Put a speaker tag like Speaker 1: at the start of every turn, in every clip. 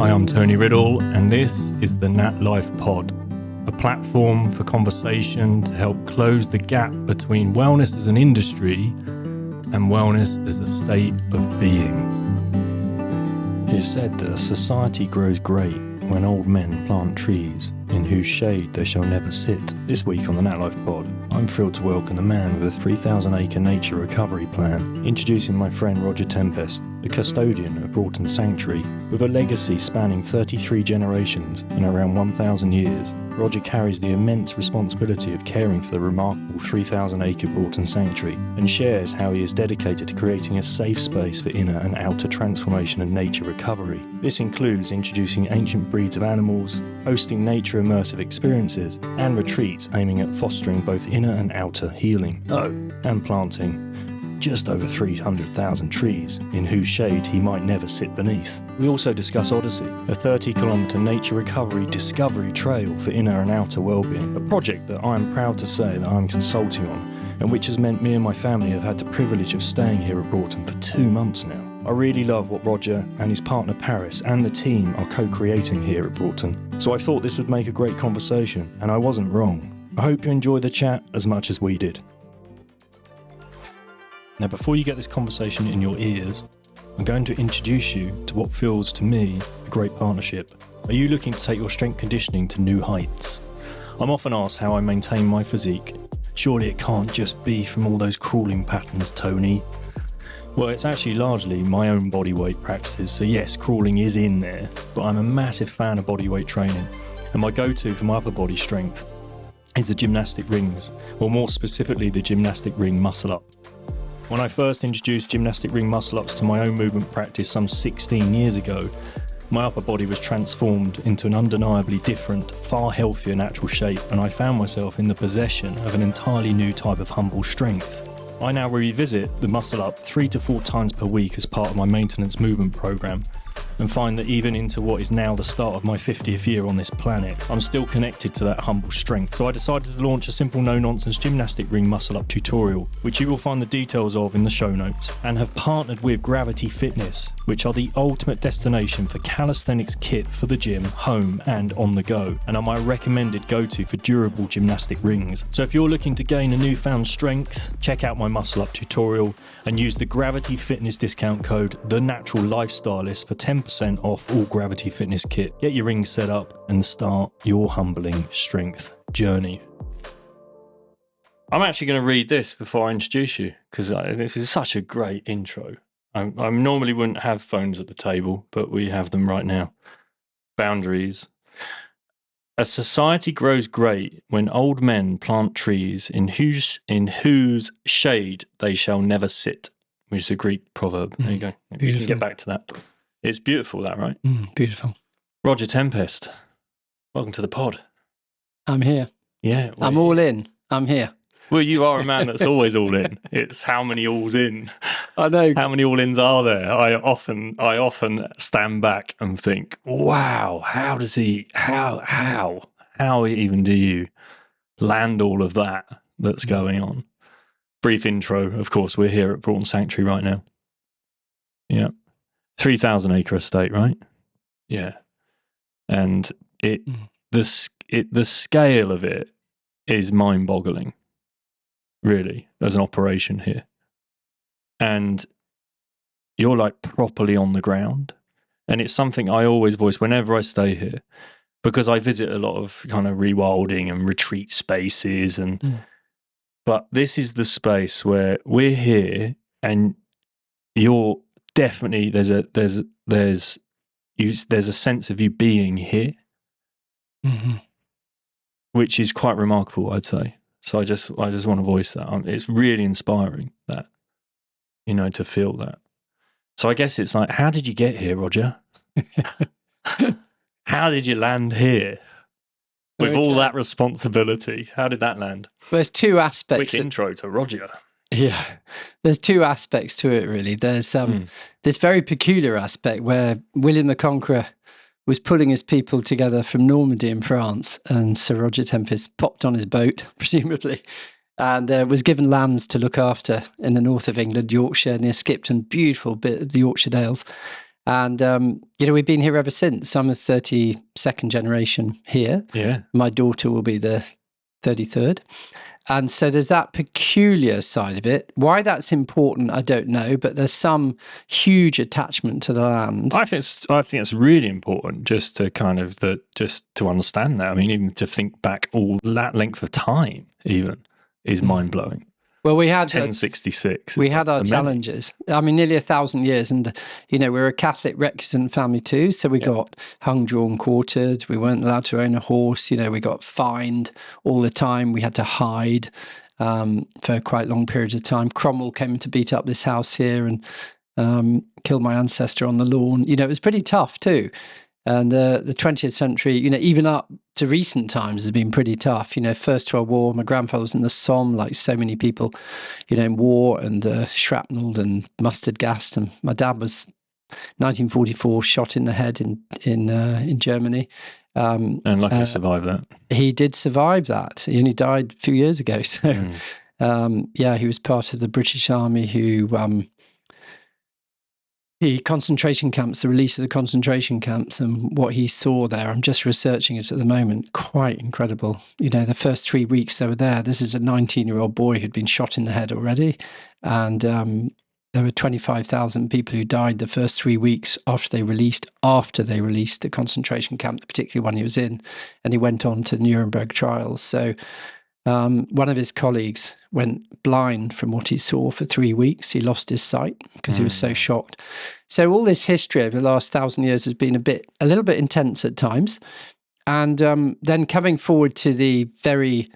Speaker 1: Hi, I'm Tony Riddle, and this is the NatLifePod, a platform for conversation to help close the gap between wellness as an industry and wellness as a state of being.
Speaker 2: It is said that a society grows great when old men plant trees in whose shade they shall never sit. This week on the NatLifePod, I'm thrilled to welcome the man with a 3,000 acre nature recovery plan, introducing my friend Roger Tempest, the custodian of Brougton Sanctuary. With a legacy spanning 33 generations and around 1,000 years, Roger carries the immense responsibility of caring for the remarkable 3,000 acre Brougton Sanctuary and shares how he is dedicated to creating a safe space for inner and outer transformation and nature recovery. This includes introducing ancient breeds of animals, hosting nature immersive experiences, and retreats aiming at fostering both inner and outer healing. And planting just over 300,000 trees in whose shade he might never sit beneath. We also discuss Odyssey, a 30-kilometre nature recovery discovery trail for inner and outer wellbeing, a project that I am proud to say that I'm consulting on, and which has meant me and my family have had the privilege of staying here at Broughton for 2 months now. I really love what Roger and his partner Paris and the team are co-creating here at Broughton, so I thought this would make a great conversation, and I wasn't wrong. I hope you enjoy the chat as much as we did. Now, before you get this conversation in your ears, I'm going to introduce you to what feels to me a great partnership. Are you looking to take your strength conditioning to new heights? I'm often asked how I maintain my physique. Surely it can't just be from all those crawling patterns, Tony. Well, it's actually largely my own bodyweight practices, so yes, crawling is in there, but I'm a massive fan of bodyweight training, and my go-to for my upper body strength is the gymnastic rings, or more specifically the gymnastic ring muscle-up. When I first introduced gymnastic ring muscle-ups to my own movement practice some 16 years ago, my upper body was transformed into an undeniably different, far healthier natural shape, and I found myself in the possession of an entirely new type of humble strength. I now revisit the muscle-up 3 to 4 times per week as part of my maintenance movement program, and find that even into what is now the start of my 50th year on this planet, I'm still connected to that humble strength. So I decided to launch a simple no-nonsense gymnastic ring muscle-up tutorial, which you will find the details of in the show notes, and have partnered with Gravity Fitness, which are the ultimate destination for calisthenics kit for the gym, home and on the go, and are my recommended go-to for durable gymnastic rings. So if you're looking to gain a newfound strength, check out my muscle-up tutorial and use the Gravity Fitness discount code TheNaturalLifestylist for 10% off all Gravity Fitness kit. Get your rings set up and start your humbling strength journey. I'm actually going to read this before I introduce you, because this is such a great intro. I normally wouldn't have phones at the table, but we have them right now. Boundaries. A society grows great when old men plant trees in whose shade they shall never sit, which is a Greek proverb. There you go. We can get back to that. It's beautiful, that, right?
Speaker 3: Beautiful.
Speaker 1: Roger Tempest, welcome to the pod.
Speaker 3: I'm here.
Speaker 1: Yeah. Well,
Speaker 3: I'm all in. I'm here.
Speaker 1: Well, you are a man that's always all in. It's how many alls in.
Speaker 3: I know.
Speaker 1: How many all ins are there? I often stand back and think, wow, how even do you land all of that's going on? Brief intro, of course, we're here at Broughtton Sanctuary right now. Yeah. 3,000 acre estate, right? Yeah. And the scale of it is mind-boggling, really, as an operation here. And you're like properly on the ground. And it's something I always voice whenever I stay here, because I visit a lot of kind of rewilding and retreat spaces, but this is the space where we're here, and you're definitely there's a sense of you being here, which is quite remarkable, I'd say. So I just want to voice that. It's really inspiring that, to feel that. So I guess it's like, how did you get here, Roger? How did you land here with all that responsibility? How did that land?
Speaker 3: Well, there's two aspects.
Speaker 1: Quick intro to Roger.
Speaker 3: Yeah, there's two aspects to it, really. There's this very peculiar aspect where William the Conqueror was pulling his people together from Normandy in France, and Sir Roger Tempest popped on his boat, presumably, and was given lands to look after in the north of England, Yorkshire, near Skipton, beautiful bit of the Yorkshire Dales. And, we've been here ever since. I'm a 32nd generation here.
Speaker 1: Yeah.
Speaker 3: My daughter will be the 33rd. And so there's that peculiar side of it. Why that's important, I don't know, but there's some huge attachment to the land.
Speaker 1: I think it's really important just to kind of just to understand that. I mean, even to think back all that length of time, even is mind blowing.
Speaker 3: Well, we had
Speaker 1: 1066.
Speaker 3: We had our challenges. I mean, nearly 1,000 years, and we're a Catholic recusant family too. So we got hung, drawn, quartered. We weren't allowed to own a horse. We got fined all the time. We had to hide for quite long periods of time. Cromwell came to beat up this house here and killed my ancestor on the lawn. It was pretty tough too. And the 20th century, even up to recent times, has been pretty tough. First World War, my grandfather was in the Somme, like so many people, in war, and shrapnel and mustard gas. And my dad was 1944 shot in the head in Germany.
Speaker 1: And luckily survived that.
Speaker 3: He did survive that. He only died a few years ago. So, he was part of the British Army who... the concentration camps, the release of the concentration camps, and what he saw there. I'm just researching it at the moment. Quite incredible. The first 3 weeks they were there. This is a 19-year-old boy who'd been shot in the head already. And there were 25,000 people who died the first 3 weeks after they released the concentration camp, the particular one he was in. And he went on to Nuremberg trials. So one of his colleagues went blind from what he saw for 3 weeks. He lost his sight because he was so shocked. So all this history over the last 1,000 years has been a little bit intense at times. And then coming forward to the very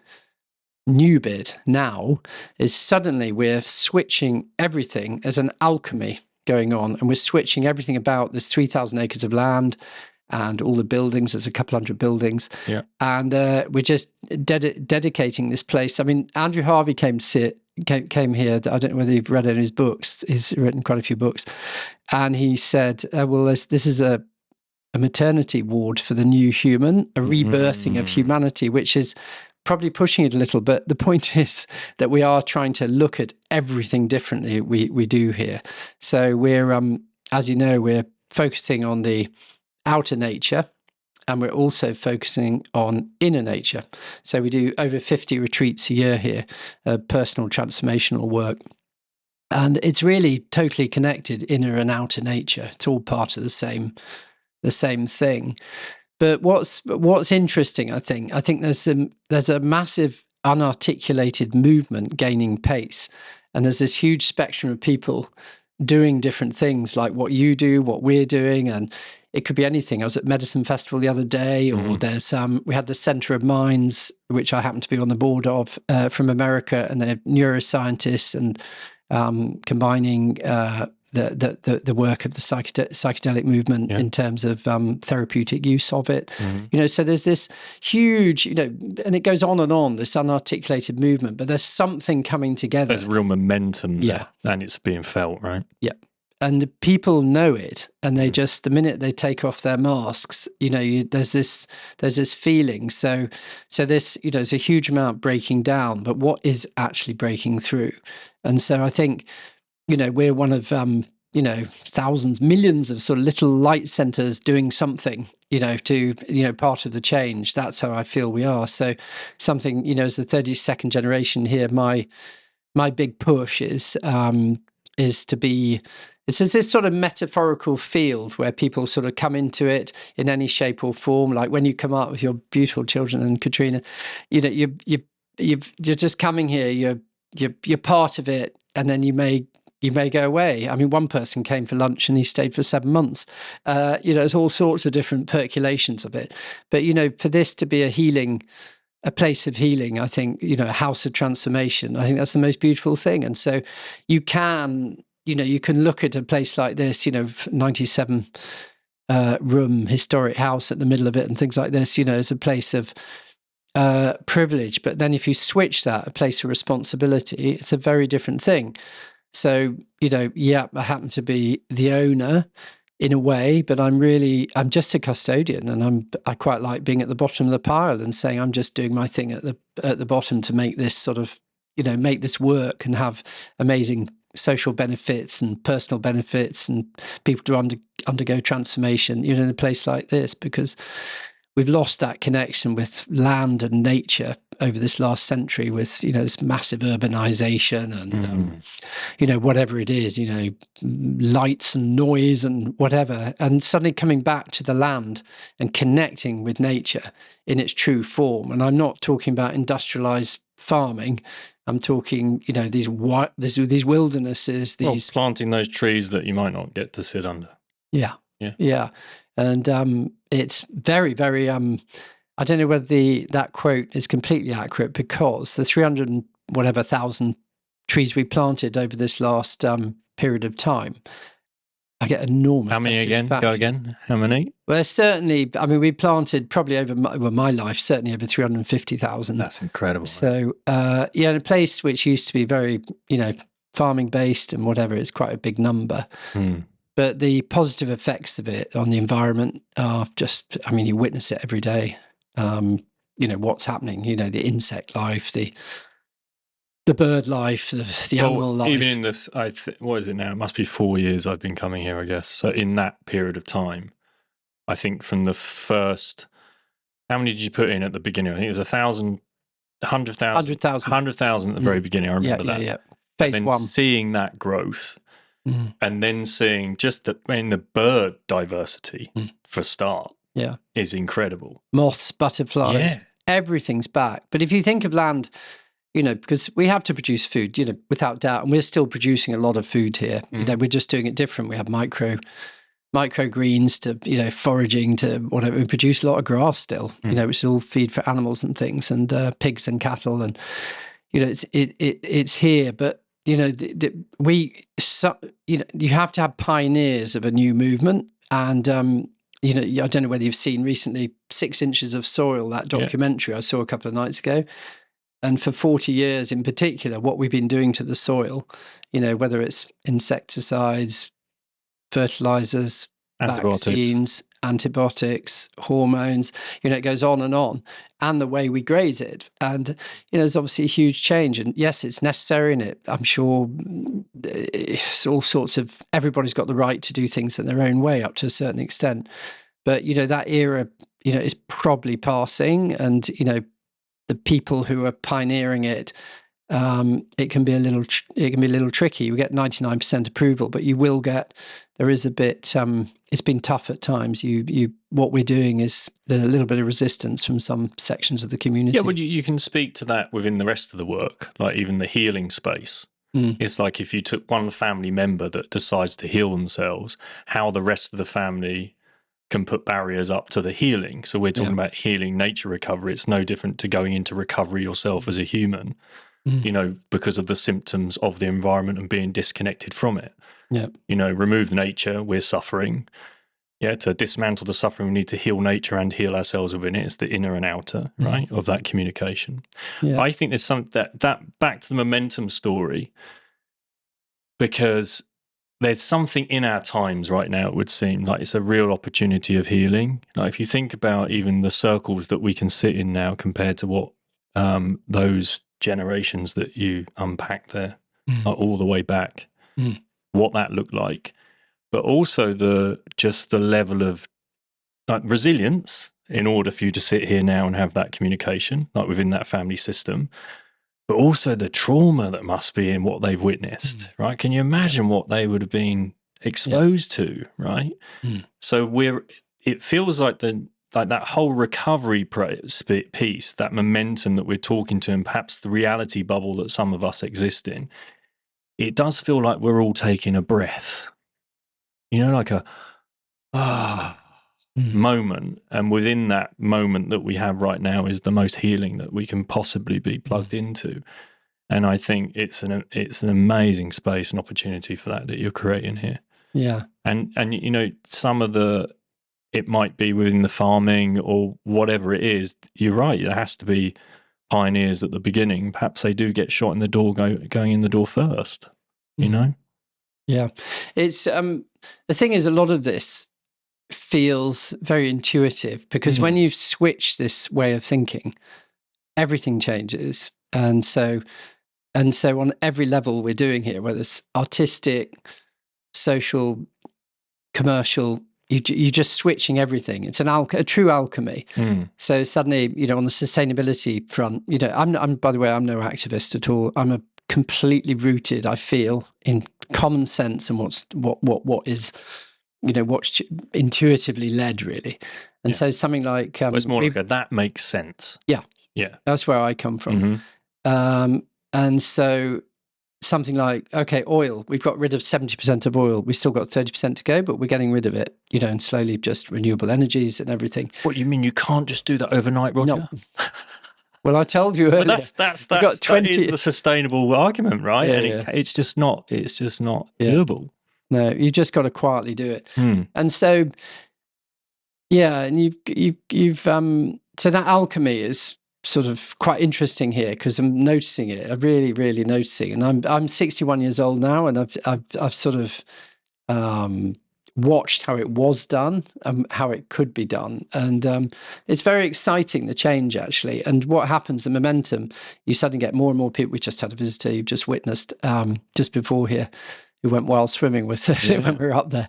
Speaker 3: new bit now is suddenly we're switching everything as an alchemy going on. And we're switching everything about this 3,000 acres of land and all the buildings. There's a couple hundred buildings. Yeah. And we're just dedicating this place. I mean, Andrew Harvey came here. I don't know whether you've read any of his books. He's written quite a few books. And he said, this is a maternity ward for the new human, a rebirthing of humanity, which is probably pushing it a little. But the point is that we are trying to look at everything differently we do here. So we're, as you know, we're focusing on the outer nature, and we're also focusing on inner nature. So we do over 50 retreats a year here, personal transformational work. And it's really totally connected, inner and outer nature. It's all part of the same thing. But what's interesting, I think there's a massive unarticulated movement gaining pace. And there's this huge spectrum of people doing different things, like what you do, what we're doing, and it could be anything. I was at Medicine Festival the other day, or there's we had the Centre of Minds, which I happen to be on the board of, from America, and they're neuroscientists and combining the work of the psychedelic movement in terms of therapeutic use of it. So there's this huge, and it goes on, this unarticulated movement, but there's something coming together.
Speaker 1: There's real momentum there, and it's being felt, right?
Speaker 3: Yeah. And the people know it, and they just, the minute they take off their masks, there's this feeling. So this, there's a huge amount breaking down, but what is actually breaking through? And so I think, we're one of, thousands, millions of sort of little light centers doing something, to, part of the change. That's how I feel we are. So something, as the 32nd generation here, my big push is to be, it's this sort of metaphorical field where people sort of come into it in any shape or form. Like when you come out with your beautiful children and Katrina, you're just coming here. You're part of it, and then you may go away. I mean, one person came for lunch and he stayed for 7 months. There's all sorts of different percolations of it. But for this to be a place of healing, I think, a house of transformation, I think that's the most beautiful thing. And so you can look at a place like this, 97 room historic house at the middle of it and things like this, as a place of privilege. But then if you switch that, a place of responsibility, it's a very different thing. So, I happen to be the owner in a way, but I'm just a custodian, and I quite like being at the bottom of the pile and saying I'm just doing my thing at the bottom to make this sort of, make this work and have amazing social benefits and personal benefits and people to undergo transformation, in a place like this, because we've lost that connection with land and nature over this last century with, this massive urbanization and, whatever it is, lights and noise and whatever, and suddenly coming back to the land and connecting with nature in its true form. And I'm not talking about industrialized farming. I'm talking, these wildernesses,
Speaker 1: planting those trees that you might not get to sit under.
Speaker 3: Yeah. And it's very, very. I don't know whether that quote is completely accurate, because the 300 and whatever thousand trees we planted over this last period of time, I get enormous.
Speaker 1: How many again? Go again. How many?
Speaker 3: Well, certainly. I mean, we planted probably over my life, certainly over 350,000.
Speaker 1: That's incredible.
Speaker 3: So, in a place which used to be very, farming based and whatever, it's quite a big number. But the positive effects of it on the environment are just, you witness it every day. What's happening, the insect life, the bird life, the animal life.
Speaker 1: Even in what is it now? It must be 4 years I've been coming here, I guess. So in that period of time, I think from the first, how many did you put in at the beginning? I think it was 1,000, 100,000 at the very beginning. I remember that.
Speaker 3: Yeah. Phase one.
Speaker 1: Seeing that growth. And then seeing just the bird diversity for a start is incredible.
Speaker 3: Moths, butterflies, everything's back. But if you think of land, because we have to produce food, without doubt, and we're still producing a lot of food here. We're just doing it different. We have microgreens to, foraging to whatever. We produce a lot of grass still, which is all feed for animals and things, and pigs and cattle, and it's here, but. You have to have pioneers of a new movement. And, I don't know whether you've seen recently 6 Inches of Soil, that documentary I saw a couple of nights ago. And for 40 years in particular, what we've been doing to the soil, whether it's insecticides, fertilizers, vaccines, antibiotics, hormones, it goes on, and the way we graze it. And, there's obviously a huge change. And yes, it's necessary, and I'm sure it's all sorts of, everybody's got the right to do things in their own way up to a certain extent. But, that era, is probably passing, and, the people who are pioneering it, it can be a little tricky. We get 99% approval, but there is a bit. It's been tough at times. What we're doing is there's a little bit of resistance from some sections of the community.
Speaker 1: Yeah, well, you can speak to that within the rest of the work, like even the healing space. It's like if you took one family member that decides to heal themselves, how the rest of the family can put barriers up to the healing. So we're talking about healing, nature recovery. It's no different to going into recovery yourself as a human. Because of the symptoms of the environment and being disconnected from it. Remove nature, we're suffering. To dismantle the suffering, we need to heal nature and heal ourselves within it. It's the inner and outer, right, of that communication. I think there's some that back to the momentum story, because there's something in our times right now, it would seem like it's a real opportunity of healing. Like if you think about even the circles that we can sit in now compared to what those generations that you unpack there are all the way back, what that looked like, but also the level of resilience in order for you to sit here now and have that communication, like within that family system, but also the trauma that must be in what they've witnessed, right? Can you imagine what they would have been exposed to, right? So it feels like that whole recovery piece, that momentum that we're talking to, and perhaps the reality bubble that some of us exist in, it does feel like we're all taking a breath, like a moment. And within that moment that we have right now is the most healing that we can possibly be plugged into. And I think it's an amazing space and opportunity for that you're creating here.
Speaker 3: Yeah.
Speaker 1: And some of it might be within the farming or whatever it is. You're right. There has to be pioneers at the beginning. Perhaps they do get shot in the door, going in the door first,
Speaker 3: Yeah. It's, the thing is, a lot of this feels very intuitive, because when you switch this way of thinking, everything changes. And so And so on every level we're doing here, whether it's artistic, social, commercial, you're just switching everything. It's a true alchemy. So suddenly, on the sustainability front, I'm by the way, I'm no activist at all. I'm a completely rooted, I feel, in common sense and what is, what's intuitively led, really. And so something like
Speaker 1: it's more like that makes sense.
Speaker 3: Yeah, that's where I come from. And so something like, okay, oil, we've got rid of 70% of oil. We've still got 30% to go, but we're getting rid of it, and slowly just renewable energies and everything.
Speaker 1: What, you mean you can't just do that overnight, Roger?
Speaker 3: No. Well, I told you earlier.
Speaker 1: But that is the sustainable argument, right?
Speaker 3: Yeah,
Speaker 1: it's just not doable.
Speaker 3: No, you just got to quietly do it. And so, and you've so that alchemy is sort of quite interesting here, because I'm noticing it. I'm really, really noticing. And I'm 61 years old now, and I've sort of watched how it was done, how it could be done, and it's very exciting, the change, actually. And what happens, the momentum, you suddenly get more and more people. We just had a visitor you just witnessed just before here, who went wild swimming with us when we were up there,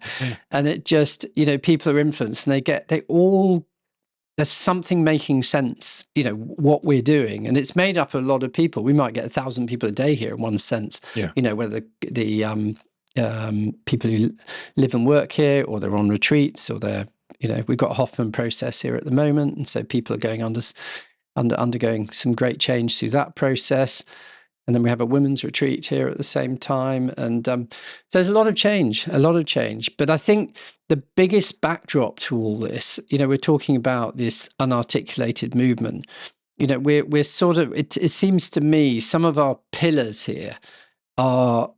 Speaker 3: and it just, people are influenced, and there's something making sense, what we're doing. And it's made up of a lot of people. We might get 1,000 people a day here in one sense, whether the people who live and work here, or they're on retreats, or they're, we've got a Hoffman process here at the moment. And so people are going undergoing some great change through that process. And then we have a women's retreat here at the same time. And there's a lot of change. But I think the biggest backdrop to all this, we're talking about this unarticulated movement. We're sort of, it seems to me, some of our pillars here are,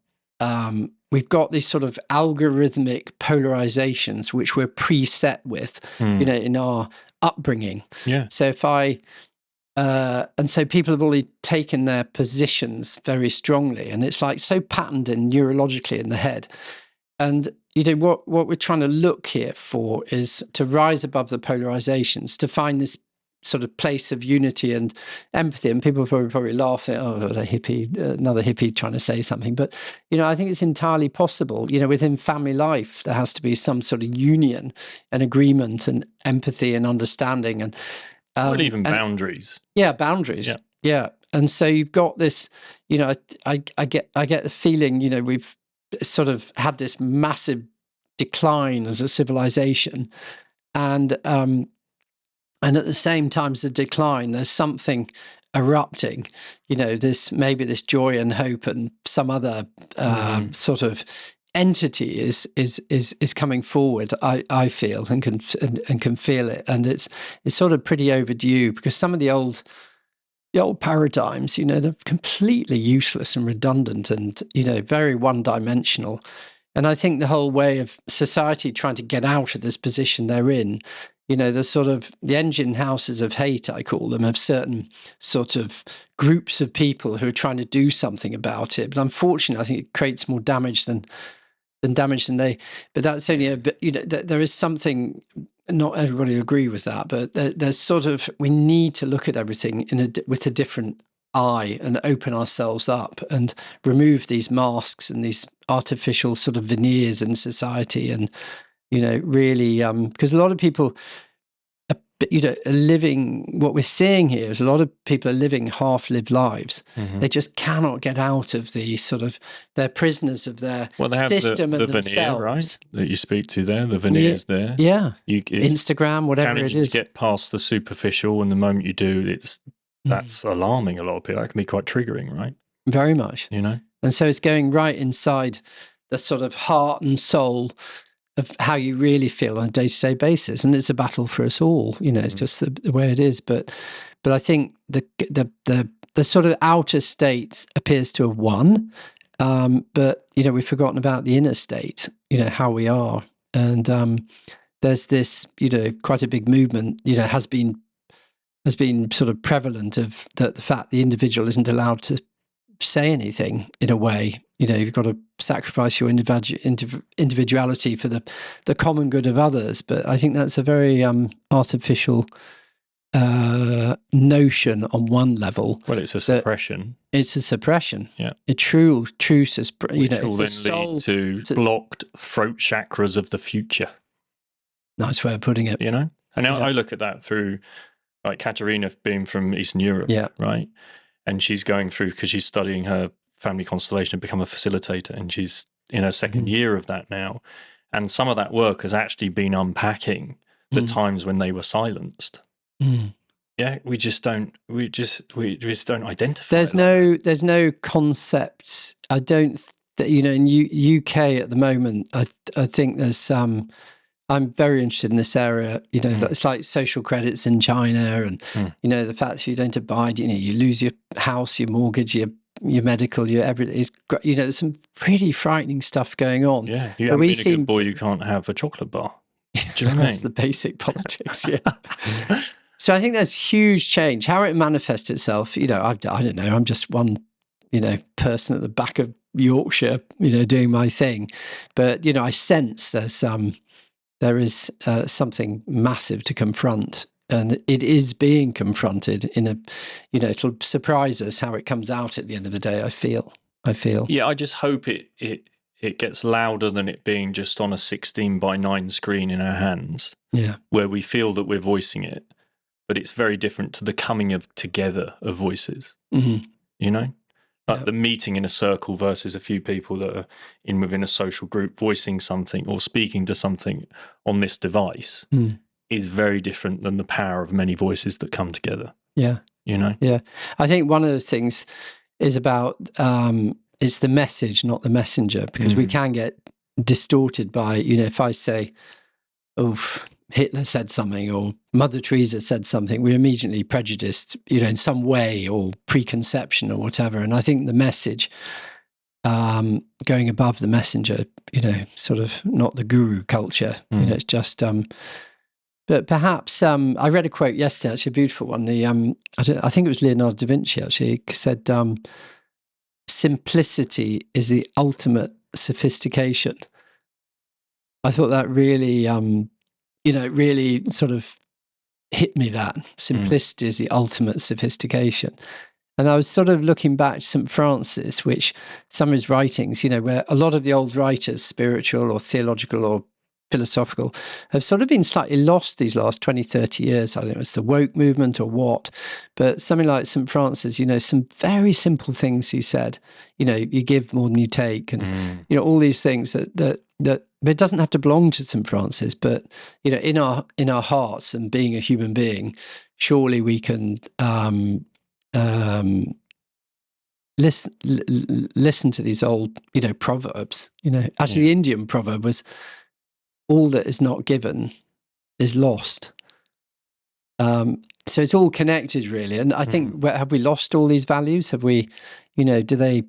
Speaker 3: we've got these sort of algorithmic polarizations, which we're preset with, in our upbringing. Yeah. So and so people have already taken their positions very strongly, and it's like so patterned in neurologically in the head. And what we're trying to look here for is to rise above the polarizations, to find this sort of place of unity and empathy. And people probably laugh at, another hippie trying to say something. But I think it's entirely possible. Within family life, there has to be some sort of union and agreement and empathy and understanding, and
Speaker 1: even boundaries.
Speaker 3: Yeah, boundaries. Yeah. And so you've got this, I get the feeling, we've sort of had this massive decline as a civilization. And at the same time as the decline, there's something erupting, maybe this joy and hope, and some other sort of entity is coming forward, I feel, and can feel it. And it's sort of pretty overdue, because some of the old paradigms, they're completely useless and redundant, and very one-dimensional. And I think the whole way of society trying to get out of this position they're in, the sort of the engine houses of hate, I call them, have certain sort of groups of people who are trying to do something about it. But unfortunately, I think it creates more damage than they. But that's only there is something. Not everybody agree with that, but there's sort of, we need to look at everything with a different eye, and open ourselves up, and remove these masks and these artificial sort of veneers in society, and really, because a lot of people are living, what we're seeing here is a lot of people are living half-lived lives. They just cannot get out of the sort of, they're prisoners of their system and themselves. Veneer, right,
Speaker 1: that you speak to there, the veneer is there.
Speaker 3: Yeah, Instagram, whatever it is.
Speaker 1: To get past the superficial, and the moment you do, that's alarming a lot of people. That can be quite triggering, right?
Speaker 3: Very much. And so it's going right inside the sort of heart and soul of how you really feel on a day-to-day basis. And it's a battle for us all, it's just the way it is. But I think the sort of outer state appears to have won. But, we've forgotten about the inner state, how we are. And there's this, quite a big movement, has been sort of prevalent of the fact the individual isn't allowed to say anything, in a way. You've got to sacrifice your individuality for the common good of others. But I think that's a very artificial notion on one level.
Speaker 1: Well, it's a suppression.
Speaker 3: It's a suppression.
Speaker 1: Yeah.
Speaker 3: A true suppression.
Speaker 1: Which will then lead to blocked throat chakras of the future.
Speaker 3: Nice way of putting it.
Speaker 1: You know? And now I look at that through, like, Katerina being from Eastern Europe, right? And she's going through, because she's studying her family constellation to become a facilitator, and she's in her second year of that now. And some of that work has actually been unpacking the times when they were silenced. Yeah, we just don't identify.
Speaker 3: There's no concept. I don't, in UK at the moment, I think there's I'm very interested in this area. It's like social credits in China, and the fact that you don't abide, you lose your house, your mortgage, your medical, your everything. There's some pretty frightening stuff going on.
Speaker 1: Yeah, you haven't been a good boy, you can't have a chocolate bar. Do you know what I mean?
Speaker 3: That's the basic politics. Yeah. So I think there's huge change. How it manifests itself, I don't know. I'm just one, person at the back of Yorkshire, doing my thing. But I sense there is something massive to confront, and it is being confronted in a, it'll surprise us how it comes out at the end of the day. I feel.
Speaker 1: Yeah, I just hope it gets louder than it being just on a 16:9 screen in our hands.
Speaker 3: Yeah,
Speaker 1: where we feel that we're voicing it, but it's very different to the coming of together of voices. Like the meeting in a circle versus a few people that are within a social group voicing something or speaking to something on this device is very different than the power of many voices that come together.
Speaker 3: Yeah. Yeah. I think one of the things is about it's the message, not the messenger, because we can get distorted by, if I say, Hitler said something or Mother Teresa said something, we're immediately prejudiced, in some way, or preconception or whatever. And I think the message, going above the messenger, sort of not the guru culture, it's just, but perhaps, I read a quote yesterday, actually a beautiful one. I think it was Leonardo da Vinci actually said, simplicity is the ultimate sophistication. I thought that really, it really sort of hit me, that simplicity is the ultimate sophistication. And I was sort of looking back to St. Francis, which some of his writings, where a lot of the old writers, spiritual or theological or philosophical, have sort of been slightly lost these last 20, 30 years. I don't know if it's the woke movement or what, but something like St. Francis, some very simple things he said, you give more than you take, and, all these things that it doesn't have to belong to St. Francis, but, in our hearts and being a human being, surely we can listen to these old, proverbs. Actually, the Indian proverb was, all that is not given is lost. So it's all connected, really. And I think, have we lost all these values? Have we, do they,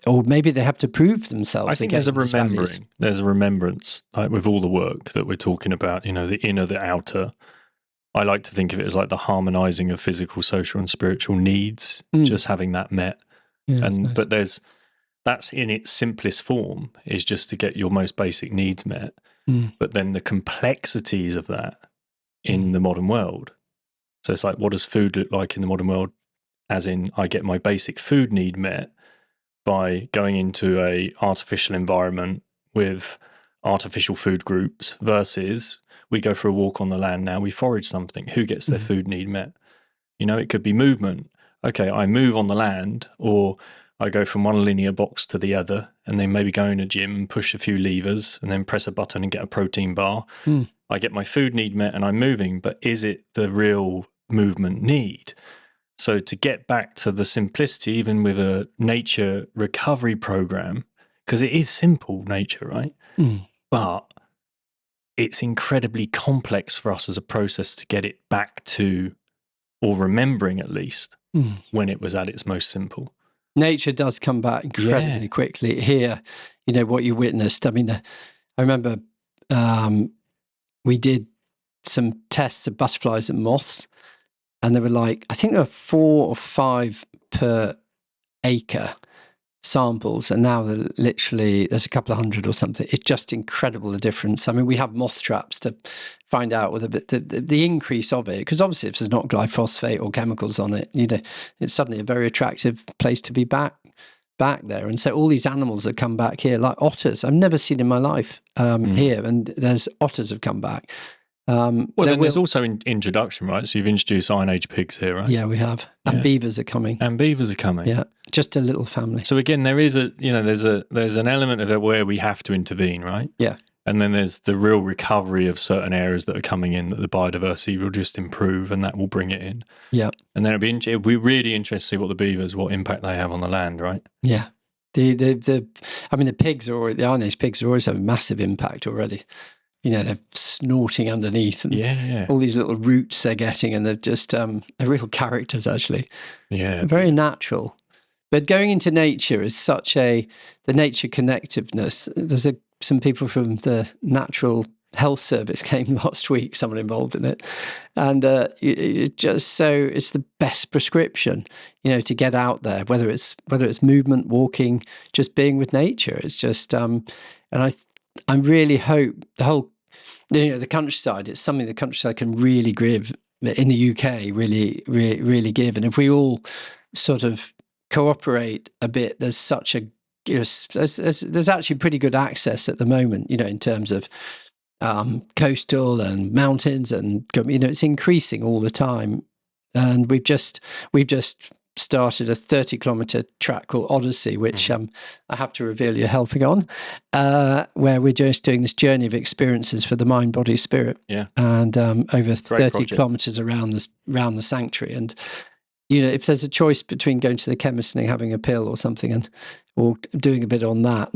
Speaker 3: or maybe they have to prove themselves?
Speaker 1: I think there's a remembering. There's a remembrance, like with all the work that we're talking about, the inner, the outer. I like to think of it as like the harmonizing of physical, social, and spiritual needs, just having that met. Yeah, and nice. But that's in its simplest form, is just to get your most basic needs met. But then the complexities of that in the modern world. So it's like, what does food look like in the modern world? As in, I get my basic food need met by going into a artificial environment with artificial food groups, versus we go for a walk on the land now, we forage something. Who gets their food need met? It could be movement. Okay, I move on the land, or I go from one linear box to the other, and then maybe go in a gym and push a few levers and then press a button and get a protein bar. I get my food need met and I'm moving, but is it the real movement need? So to get back to the simplicity, even with a nature recovery program, because it is simple, nature, right? But it's incredibly complex for us as a process to get it back to, or remembering at least, when it was at its most simple.
Speaker 3: Nature does come back incredibly quickly. Here, what you witnessed. I mean, I remember we did some tests of butterflies and moths, and there were I think there were 4 or 5 per acre. samples, and now literally there's a couple of hundred or something. It's just incredible, the difference. I mean, we have moth traps to find out whether the increase of it, because obviously if there's not glyphosate or chemicals on it, it's suddenly a very attractive place to be back there. And so all these animals that come back here, like otters, I've never seen in my life here, and there's otters have come back.
Speaker 1: There's also introduction, right? So you've introduced Iron Age pigs here, right?
Speaker 3: Yeah, we have. And beavers are coming.
Speaker 1: Yeah,
Speaker 3: just a little family.
Speaker 1: So again, there is there's an element of it where we have to intervene, right?
Speaker 3: Yeah.
Speaker 1: And then there's the real recovery of certain areas that are coming in that the biodiversity will just improve, and that will bring it in.
Speaker 3: Yeah.
Speaker 1: And then it'll be really interesting to see what impact they have on the land, right?
Speaker 3: Yeah. The pigs are already, the Iron Age pigs are always having a massive impact already. They're snorting underneath, and all these little roots they're getting, and they're just they're real characters, actually.
Speaker 1: Yeah.
Speaker 3: Very natural. But going into nature is the nature connectiveness. There's some people from the Natural Health Service came last week, someone involved in it. And it's the best prescription, to get out there, whether it's movement, walking, just being with nature. It's just, and I really hope the whole, the countryside, it's something the countryside can really give in the UK, really, really, really give. And if we all sort of cooperate a bit, there's such a, there's actually pretty good access at the moment, in terms of coastal and mountains, and it's increasing all the time. And we've just started a 30-kilometer track called Odyssey, which I have to reveal you're helping on, where we're just doing this journey of experiences for the mind, body, spirit.
Speaker 1: Yeah.
Speaker 3: And over 30
Speaker 1: project.
Speaker 3: kilometers around the sanctuary. And if there's a choice between going to the chemist and having a pill or something, or doing a bit on that,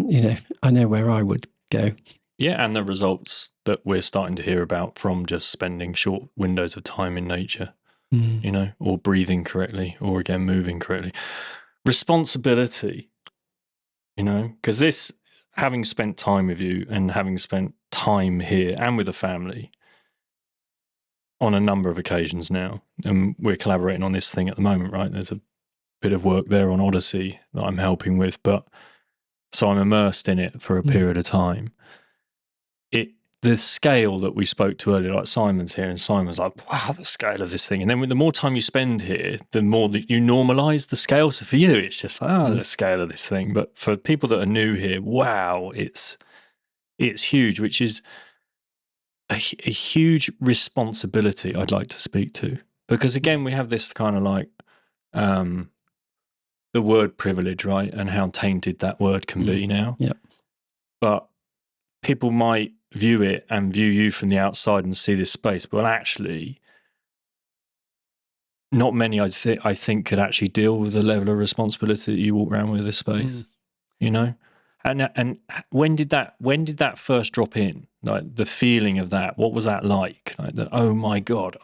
Speaker 3: I know where I would go.
Speaker 1: Yeah, and the results that we're starting to hear about from just spending short windows of time in nature, or breathing correctly, or again, moving correctly. Responsibility, because this, having spent time with you and having spent time here and with the family on a number of occasions now, and we're collaborating on this thing at the moment, right? There's a bit of work there on Odyssey that I'm helping with, so I'm immersed in it for a period of time. The scale that we spoke to earlier, like Simon's here, and Simon's like, wow, the scale of this thing. And then the more time you spend here, the more that you normalize the scale. So for you, it's just like, the scale of this thing. But for people that are new here, wow, it's huge, which is a huge responsibility I'd like to speak to. Because again, we have this kind of like the word privilege, right? And how tainted that word can be now.
Speaker 3: Yeah.
Speaker 1: But people might view it and view you from the outside and see this space. Well, actually, not many I think could actually deal with the level of responsibility that you walk around with this space. And when did that first drop in? Like the feeling of that, what was that like? Like oh my God,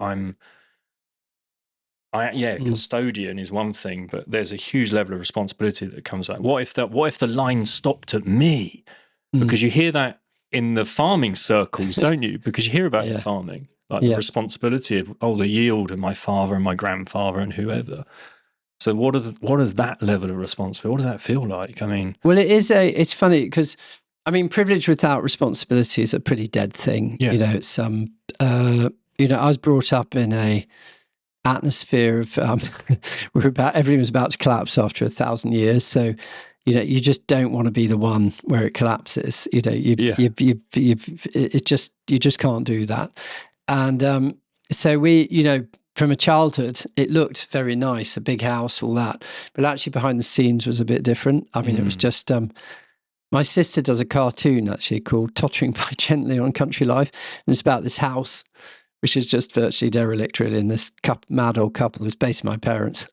Speaker 1: custodian is one thing, but there's a huge level of responsibility that comes out. What if the line stopped at me? Because you hear that in the farming circles, don't you? Because you hear about the farming, like the responsibility of the yield and my father and my grandfather and whoever. So what does that level of responsibility? What does that feel like? I mean,
Speaker 3: well, it's funny because privilege without responsibility is a pretty dead thing.
Speaker 1: Yeah.
Speaker 3: It's I was brought up in a atmosphere of everything was about to collapse after 1,000 years. So you just don't want to be the one where it collapses. You just can't do that. And so we, from a childhood, it looked very nice, a big house, all that. But actually behind the scenes was a bit different. It was just, my sister does a cartoon actually called Tottering by Gently on Country Life. And it's about this house, which is just virtually derelict, really, and this mad old couple who's based on my parents.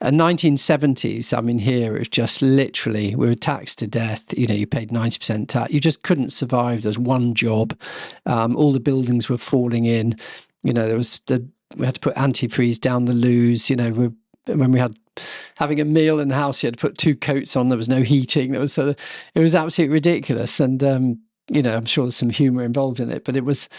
Speaker 3: And 1970s, here it was just literally, we were taxed to death. You paid 90% tax. You just couldn't survive. There's one job. All the buildings were falling in. We had to put antifreeze down the loos. When we had having a meal in the house, you had to put 2 coats on. There was no heating. It was absolutely ridiculous. And I'm sure there's some humour involved in it, but it was.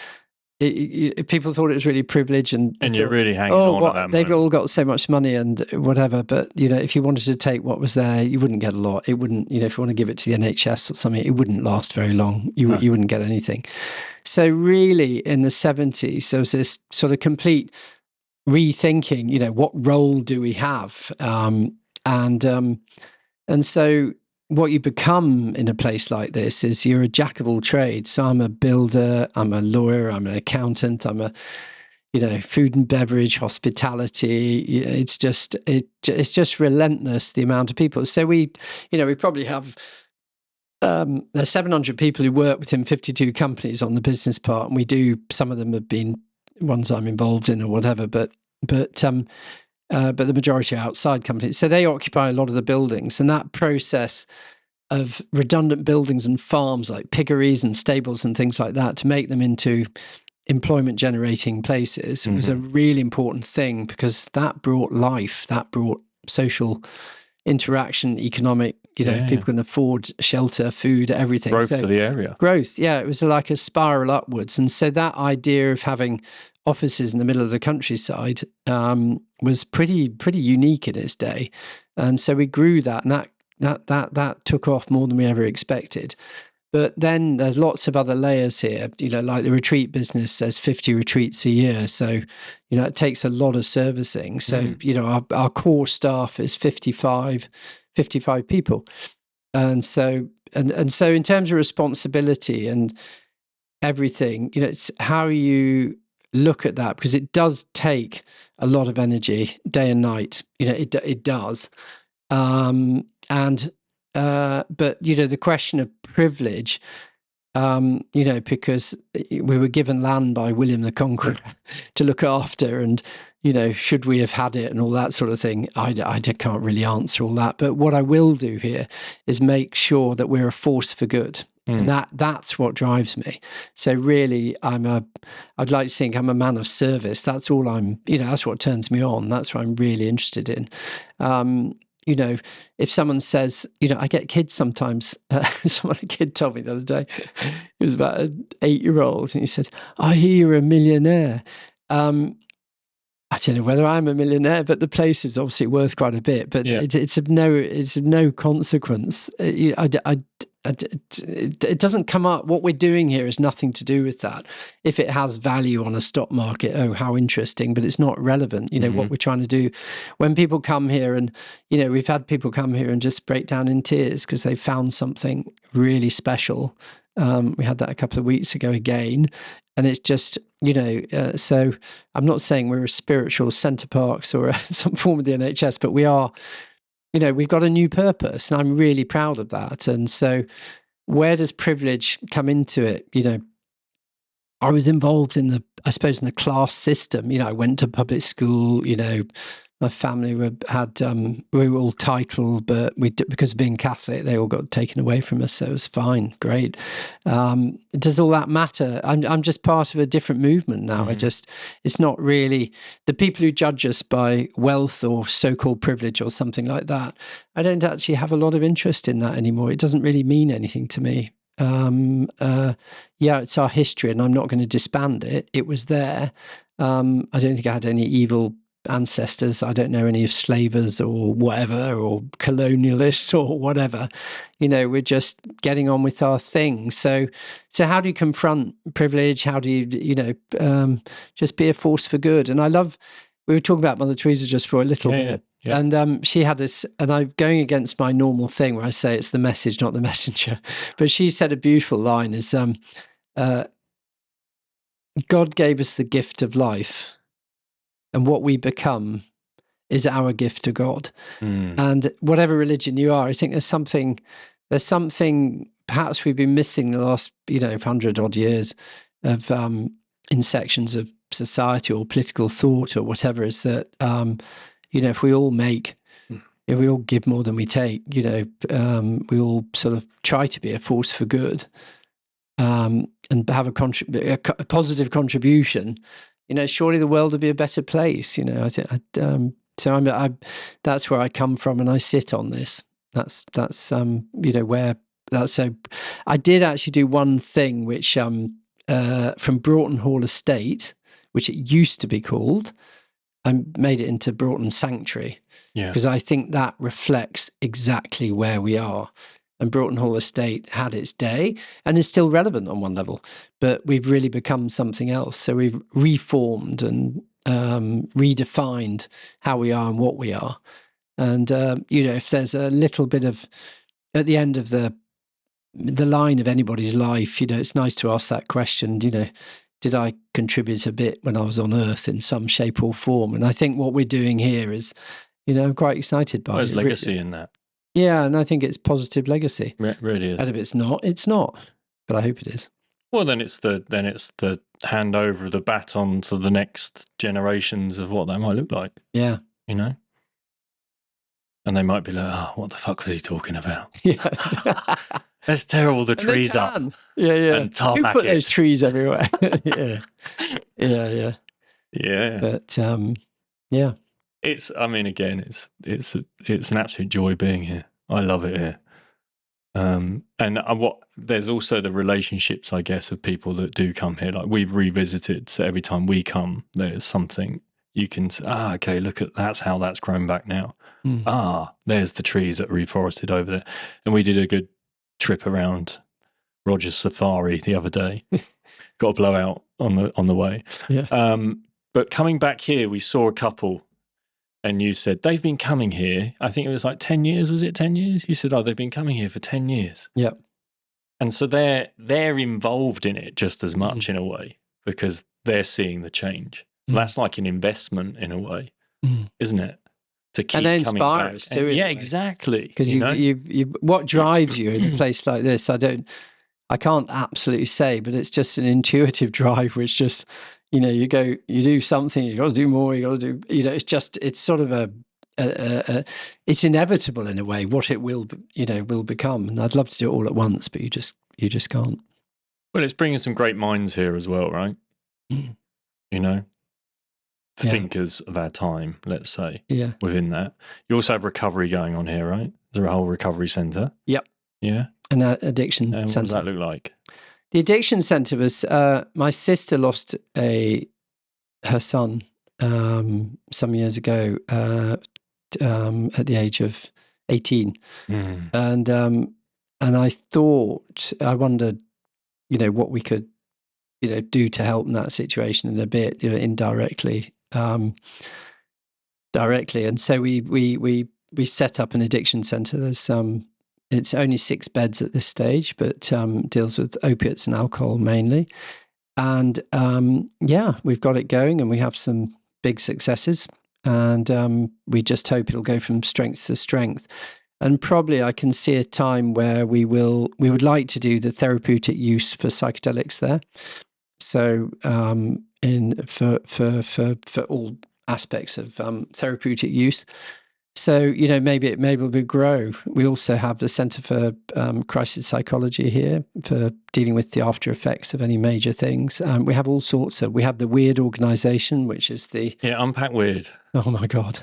Speaker 3: people thought it was really privileged, and
Speaker 1: you're really hanging on at that
Speaker 3: they've
Speaker 1: moment.
Speaker 3: all got so much money and whatever. But if you wanted to take what was there, you wouldn't get a lot. It wouldn't, if you want to give it to the NHS or something, it wouldn't last very long. You wouldn't get anything. So really, in the 70s, there was this sort of complete rethinking. What role do we have? And so what you become in a place like this is you're a jack of all trades. So I'm a builder, I'm a lawyer, I'm an accountant, I'm a food and beverage, hospitality. It's just relentless, the amount of people. So we probably have there's 700 people who work within 52 companies on the business part, and we do, some of them have been ones I'm involved in or whatever, but the majority are outside companies. So they occupy a lot of the buildings, and that process of redundant buildings and farms like piggeries and stables and things like that to make them into employment generating places was a really important thing, because that brought life, that brought social interaction, economic, people can afford shelter, food, everything.
Speaker 1: Growth for the area.
Speaker 3: Growth, yeah. It was like a spiral upwards. And so that idea of having offices in the middle of the countryside was pretty unique in its day. And so we grew that, and that took off more than we ever expected. But then there's lots of other layers here, like the retreat business, there's 50 retreats a year. So, it takes a lot of servicing. So, our core staff is 55 people. And so in terms of responsibility and everything, it's how you look at that, because it does take a lot of energy day and night. It does. But the question of privilege, because we were given land by William the Conqueror to look after, and should we have had it and all that sort of thing, I can't really answer all that. But what I will do here is make sure that we're a force for good. And that's what drives me. So really, I'd like to think I'm a man of service. That's all that's what turns me on. That's what I'm really interested in. If someone says, I get kids sometimes. A kid told me the other day, he was about an 8-year-old, and he said, I hear you're a millionaire. I don't know whether I'm a millionaire, but the place is obviously worth quite a bit. But it's of no consequence. It doesn't come up. What we're doing here has nothing to do with that. If it has value on a stock market, oh, how interesting, but it's not relevant. What we're trying to do. When people come here, and we've had people come here and just break down in tears because they found something really special. We had that a couple of weeks ago again. And it's just, so I'm not saying we're a spiritual Centre Parks or some form of the NHS, but we are, we've got a new purpose, and I'm really proud of that. And so where does privilege come into it? I was involved in the class system. I went to public school, my family we were all titled, but because of being Catholic, they all got taken away from us. So it was fine, great. Does all that matter? I'm just part of a different movement now. It's not really the people who judge us by wealth or so-called privilege or something like that. I don't actually have a lot of interest in that anymore. It doesn't really mean anything to me. It's our history, and I'm not going to disband it. It was there. I don't think I had any evil ancestors. I don't know any of slavers or whatever, or colonialists or whatever. We're just getting on with our thing. So how do you confront privilege? How do you just be a force for good? And we were talking about Mother Teresa just for a little bit. Yeah. And she had this, and I'm going against my normal thing where I say it's the message, not the messenger. But she said a beautiful line is, God gave us the gift of life, and what we become is our gift to God. And whatever religion you are, I think there's something perhaps we've been missing the last 100 odd years of in sections of society or political thought or whatever, is that if we all give more than we take, we all sort of try to be a force for good, and have a positive contribution, surely the world would be a better place. So that's where I come from, and I sit on this. That's where that's so. I did actually do one thing which from Broughton Hall Estate, which it used to be called, I made it into Broughton Sanctuary.
Speaker 2: Yeah.
Speaker 3: Because I think that reflects exactly where we are. And Broughton Hall Estate had its day and is still relevant on one level, but we've really become something else. So we've reformed and redefined how we are and what we are. And, if there's a little bit of, at the end of the line of anybody's life, it's nice to ask that question, did I contribute a bit when I was on Earth in some shape or form? And I think what we're doing here is, I'm quite excited by it.
Speaker 2: There's legacy in that.
Speaker 3: Yeah, and I think it's positive legacy.
Speaker 2: It really is.
Speaker 3: And if it's not, it's not. But I hope it is.
Speaker 2: Well, then it's the handover of the baton to the next generations of what that might look like.
Speaker 3: Yeah.
Speaker 2: And they might be like, oh, what the fuck was he talking about?
Speaker 3: Yeah.
Speaker 2: Let's tear all the trees up.
Speaker 3: Yeah.
Speaker 2: And tarmac
Speaker 3: Who put
Speaker 2: it.
Speaker 3: those trees everywhere? Yeah.
Speaker 2: Yeah.
Speaker 3: But yeah.
Speaker 2: It's an absolute joy being here. I love it here. There's also the relationships, I guess, of people that do come here. Like we've revisited, so every time we come, there's something you can say, okay, look at that's how that's grown back now. There's the trees that are reforested over there. And we did a good trip around Roger's safari the other day. Got a blowout on the way.
Speaker 3: Yeah.
Speaker 2: But coming back here, we saw a couple. And you said, they've been coming here, I think it was like 10 years, was it 10 years? You said, they've been coming here for 10 years.
Speaker 3: Yeah.
Speaker 2: And so they're involved in it just as much in a way, because they're seeing the change. So that's like an investment in a way, isn't it? To keep
Speaker 3: and they
Speaker 2: coming
Speaker 3: inspire
Speaker 2: back.
Speaker 3: us too.
Speaker 2: Yeah, exactly.
Speaker 3: Because you what drives you in a place like this, I can't absolutely say, but it's just an intuitive drive, which just, you do something, you got to do more, you got to do, it's sort of it's inevitable in a way what it will become. And I'd love to do it all at once, but you just can't.
Speaker 2: Well, it's bringing some great minds here as well, right? Thinkers of our time, let's say.
Speaker 3: Yeah.
Speaker 2: Within that, you also have recovery going on here, right? There's a whole recovery centre.
Speaker 3: Yep.
Speaker 2: Yeah.
Speaker 3: And an addiction
Speaker 2: centre. What does that look like?
Speaker 3: The addiction centre was my sister lost her son some years ago at the age of 18, and I wondered, what we could, do to help in that situation in a bit, indirectly, directly, and so we set up an addiction centre. There's it's only 6 beds at this stage, but deals with opiates and alcohol mainly. And we've got it going and we have some big successes. And we just hope it'll go from strength to strength. And probably I can see a time where we would like to do the therapeutic use for psychedelics there. So for all aspects of therapeutic use. So, maybe it'll grow. We also have the Centre for Crisis Psychology here for dealing with the after effects of any major things. We have all sorts of, we have the WEIRD organisation, which is the...
Speaker 2: Yeah, unpack WEIRD.
Speaker 3: Oh my God.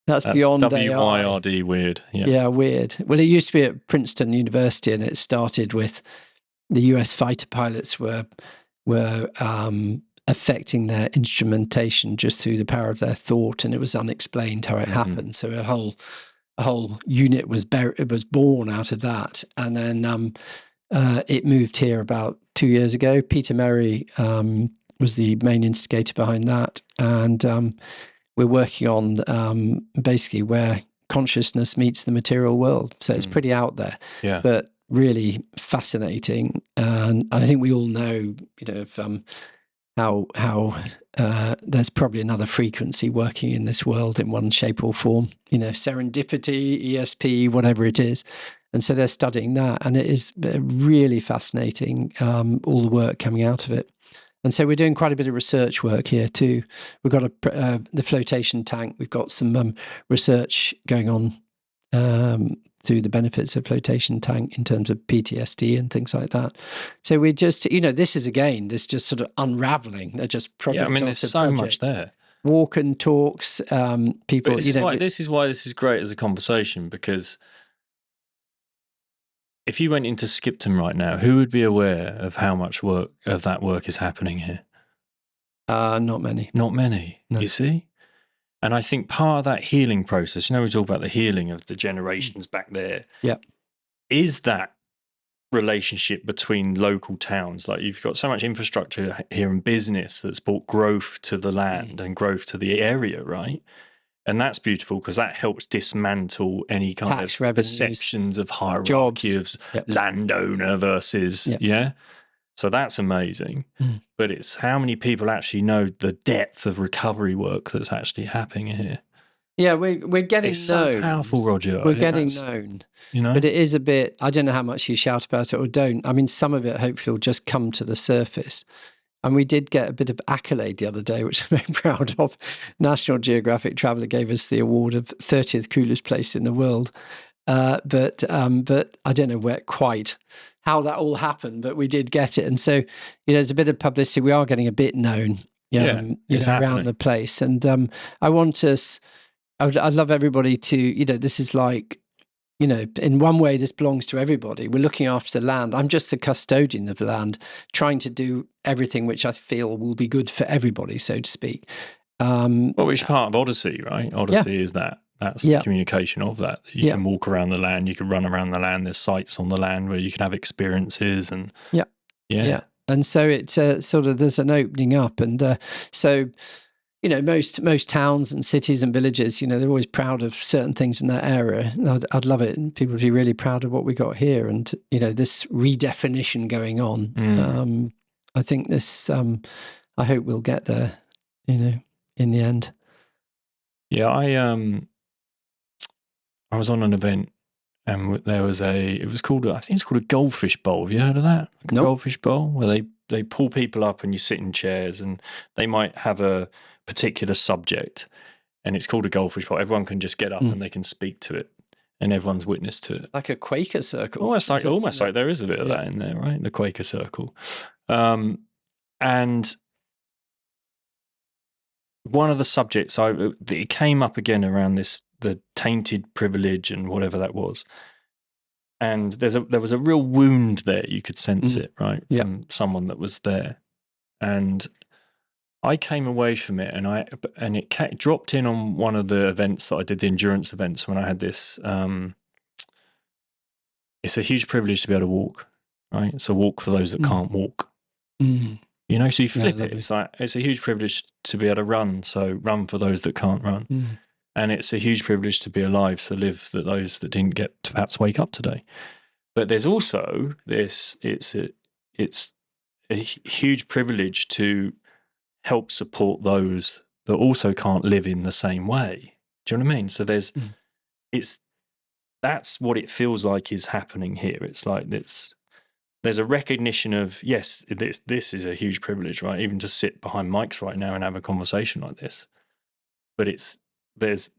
Speaker 3: That's beyond
Speaker 2: WYRD, WEIRD.
Speaker 3: Yeah, WEIRD. Well, it used to be at Princeton University and it started with the US fighter pilots were affecting their instrumentation just through the power of their thought, and it was unexplained how it happened. So a whole unit was born out of that, and then it moved here about 2 years ago. Peter Merry was the main instigator behind that, and we're working on basically where consciousness meets the material world. So it's pretty out there, but really fascinating. And I think we all know, how there's probably another frequency working in this world in one shape or form, serendipity, ESP, whatever it is. And so they're studying that, and it is really fascinating, all the work coming out of it. And so we're doing quite a bit of research work here too. We've got the flotation tank. We've got some research going on through the benefits of flotation tank in terms of PTSD and things like that. So we're just, this is this just sort of unraveling. They're just project.
Speaker 2: Yeah, there's so much there.
Speaker 3: Walk and talks, people.
Speaker 2: This is why this is great as a conversation, because
Speaker 1: if you went into Skipton right now, who would be aware of how much work of that work is happening here?
Speaker 3: Not many.
Speaker 1: Not many,
Speaker 3: No.
Speaker 1: you see? And I think part of that healing process, we talk about the healing of the generations back there.
Speaker 3: Yeah.
Speaker 1: Is that relationship between local towns? Like, you've got so much infrastructure here and business that's brought growth to the land and growth to the area, right? And that's beautiful because that helps dismantle any kind
Speaker 3: Tax
Speaker 1: of
Speaker 3: revenues,
Speaker 1: perceptions of hierarchy
Speaker 3: jobs.
Speaker 1: of landowner versus, yeah. So that's amazing. But it's how many people actually know the depth of recovery work that's actually happening here.
Speaker 3: Yeah, we're getting
Speaker 1: It's
Speaker 3: known.
Speaker 1: so powerful, Roger.
Speaker 3: We're getting known.
Speaker 1: You know?
Speaker 3: But it is a bit, I don't know how much you shout about it or don't. I mean, some of it hopefully will just come to the surface. And we did get a bit of accolade the other day, which I'm very proud of. National Geographic Traveller gave us the award of 30th coolest place in the world. But I don't know how that all happened, but we did get it. And so, there's a bit of publicity. We are getting a bit known around the place. And I'd love everybody to, this is like, in one way, this belongs to everybody. We're looking after the land. I'm just the custodian of the land, trying to do everything which I feel will be good for everybody, so to speak.
Speaker 1: Which part of Odyssey, right? Odyssey is that. That's the communication of that. You can walk around the land, you can run around the land. There's sites on the land where you can have experiences and
Speaker 3: And so it's sort of, there's an opening up, and so. Most towns and cities and villages, they're always proud of certain things in that area. I'd love it. And people would be really proud of what we got here. And, this redefinition going on. I think this, I hope we'll get there, in the end.
Speaker 1: Yeah, I was on an event and there was I think it's called a goldfish bowl. Have you heard of that? Like a goldfish bowl where they pull people up and you sit in chairs and they might have a particular subject and it's called a goldfish bowl. Everyone can just get up and they can speak to it and everyone's witness to it.
Speaker 3: Like a Quaker circle.
Speaker 1: Almost like there is a bit of that in there, right? The Quaker circle. And one of the subjects it came up again around the tainted privilege and whatever that was. And there was a real wound there. You could sense it, right? From someone that was there. And I came away from it and it dropped in on one of the events that I did, the endurance events, when I had this. It's a huge privilege to be able to walk, right? It's a walk for those that can't walk. So you flip it. It's like, it's a huge privilege to be able to run. So run for those that can't run. And it's a huge privilege to be alive, so live for those that didn't get to perhaps wake up today. But there's also this, it's a huge privilege to help support those that also can't live in the same way. Do you know what I mean? So that's what it feels like is happening here. It's like there's a recognition of, yes, this is a huge privilege, right? Even to sit behind mics right now and have a conversation like this. But there's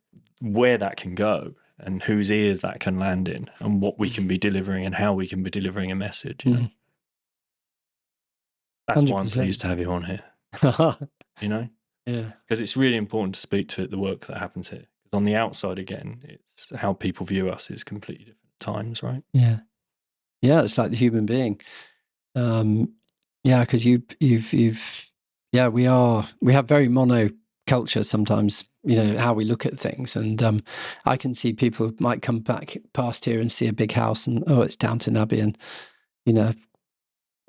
Speaker 1: where that can go and whose ears that can land in and what we can be delivering and how we can be delivering a message. That's 100%. Why I'm pleased to have you on here. Because it's really important to speak to the work that happens here. Because on the outside, again, it's how people view us is completely different at times, right?
Speaker 3: It's like the human being. Because we have very mono culture sometimes, how we look at things. And I can see people might come back past here and see a big house and, it's Downton Abbey and,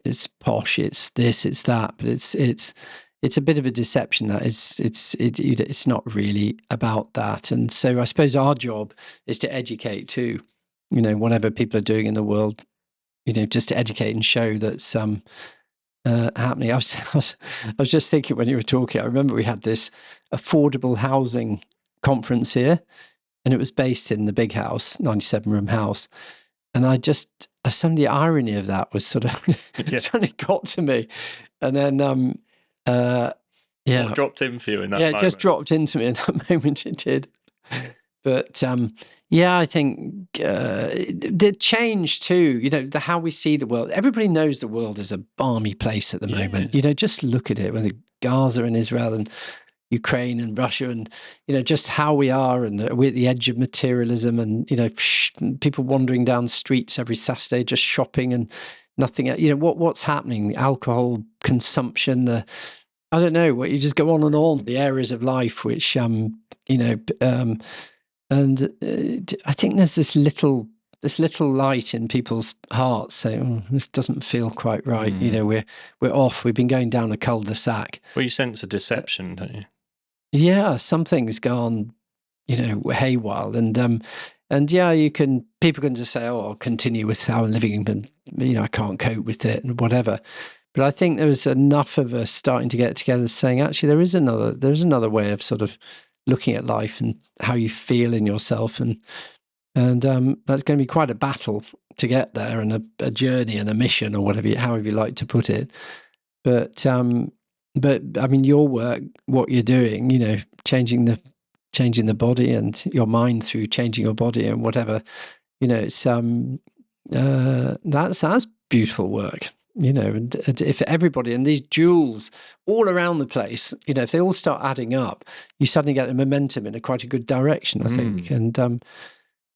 Speaker 3: it's posh, it's this, it's that, but it's a bit of a deception that it's not really about that. And so I suppose our job is to educate too, whatever people are doing in the world, just to educate and show that's happening. I was just thinking when you were talking, I remember we had this affordable housing conference here and it was based in the big house, 97-room house. And some of the irony of that was sort of, it suddenly got to me. And then,
Speaker 1: What dropped in for you in that moment?
Speaker 3: It just dropped into me in that moment, it did. But, I think the change too, how we see the world. Everybody knows the world is a balmy place at the moment. Just look at it, whether Gaza and Israel and, Ukraine and Russia, and just how we are, and we're at the edge of materialism, and people wandering down streets every Saturday just shopping and nothing. What's happening? The alcohol consumption, I don't know. What you just go on and on. The areas of life which and I think there's this little light in people's hearts saying, this doesn't feel quite right. We're off. We've been going down a cul-de-sac.
Speaker 1: Well, you sense a deception, don't you?
Speaker 3: Yeah, something's gone, haywire. And people can just say, oh, I'll continue with how I'm living, and I can't cope with it and whatever. But I think there was enough of us starting to get together saying, actually, there's another way of sort of looking at life and how you feel in yourself, and that's going to be quite a battle to get there, and a journey and a mission, or however you like to put it. But I mean, your work, what you're doing, changing the body and your mind through changing your body and whatever, it's that's beautiful work. And if everybody, and these jewels all around the place, if they all start adding up, you suddenly get a momentum in quite a good direction, I think. And there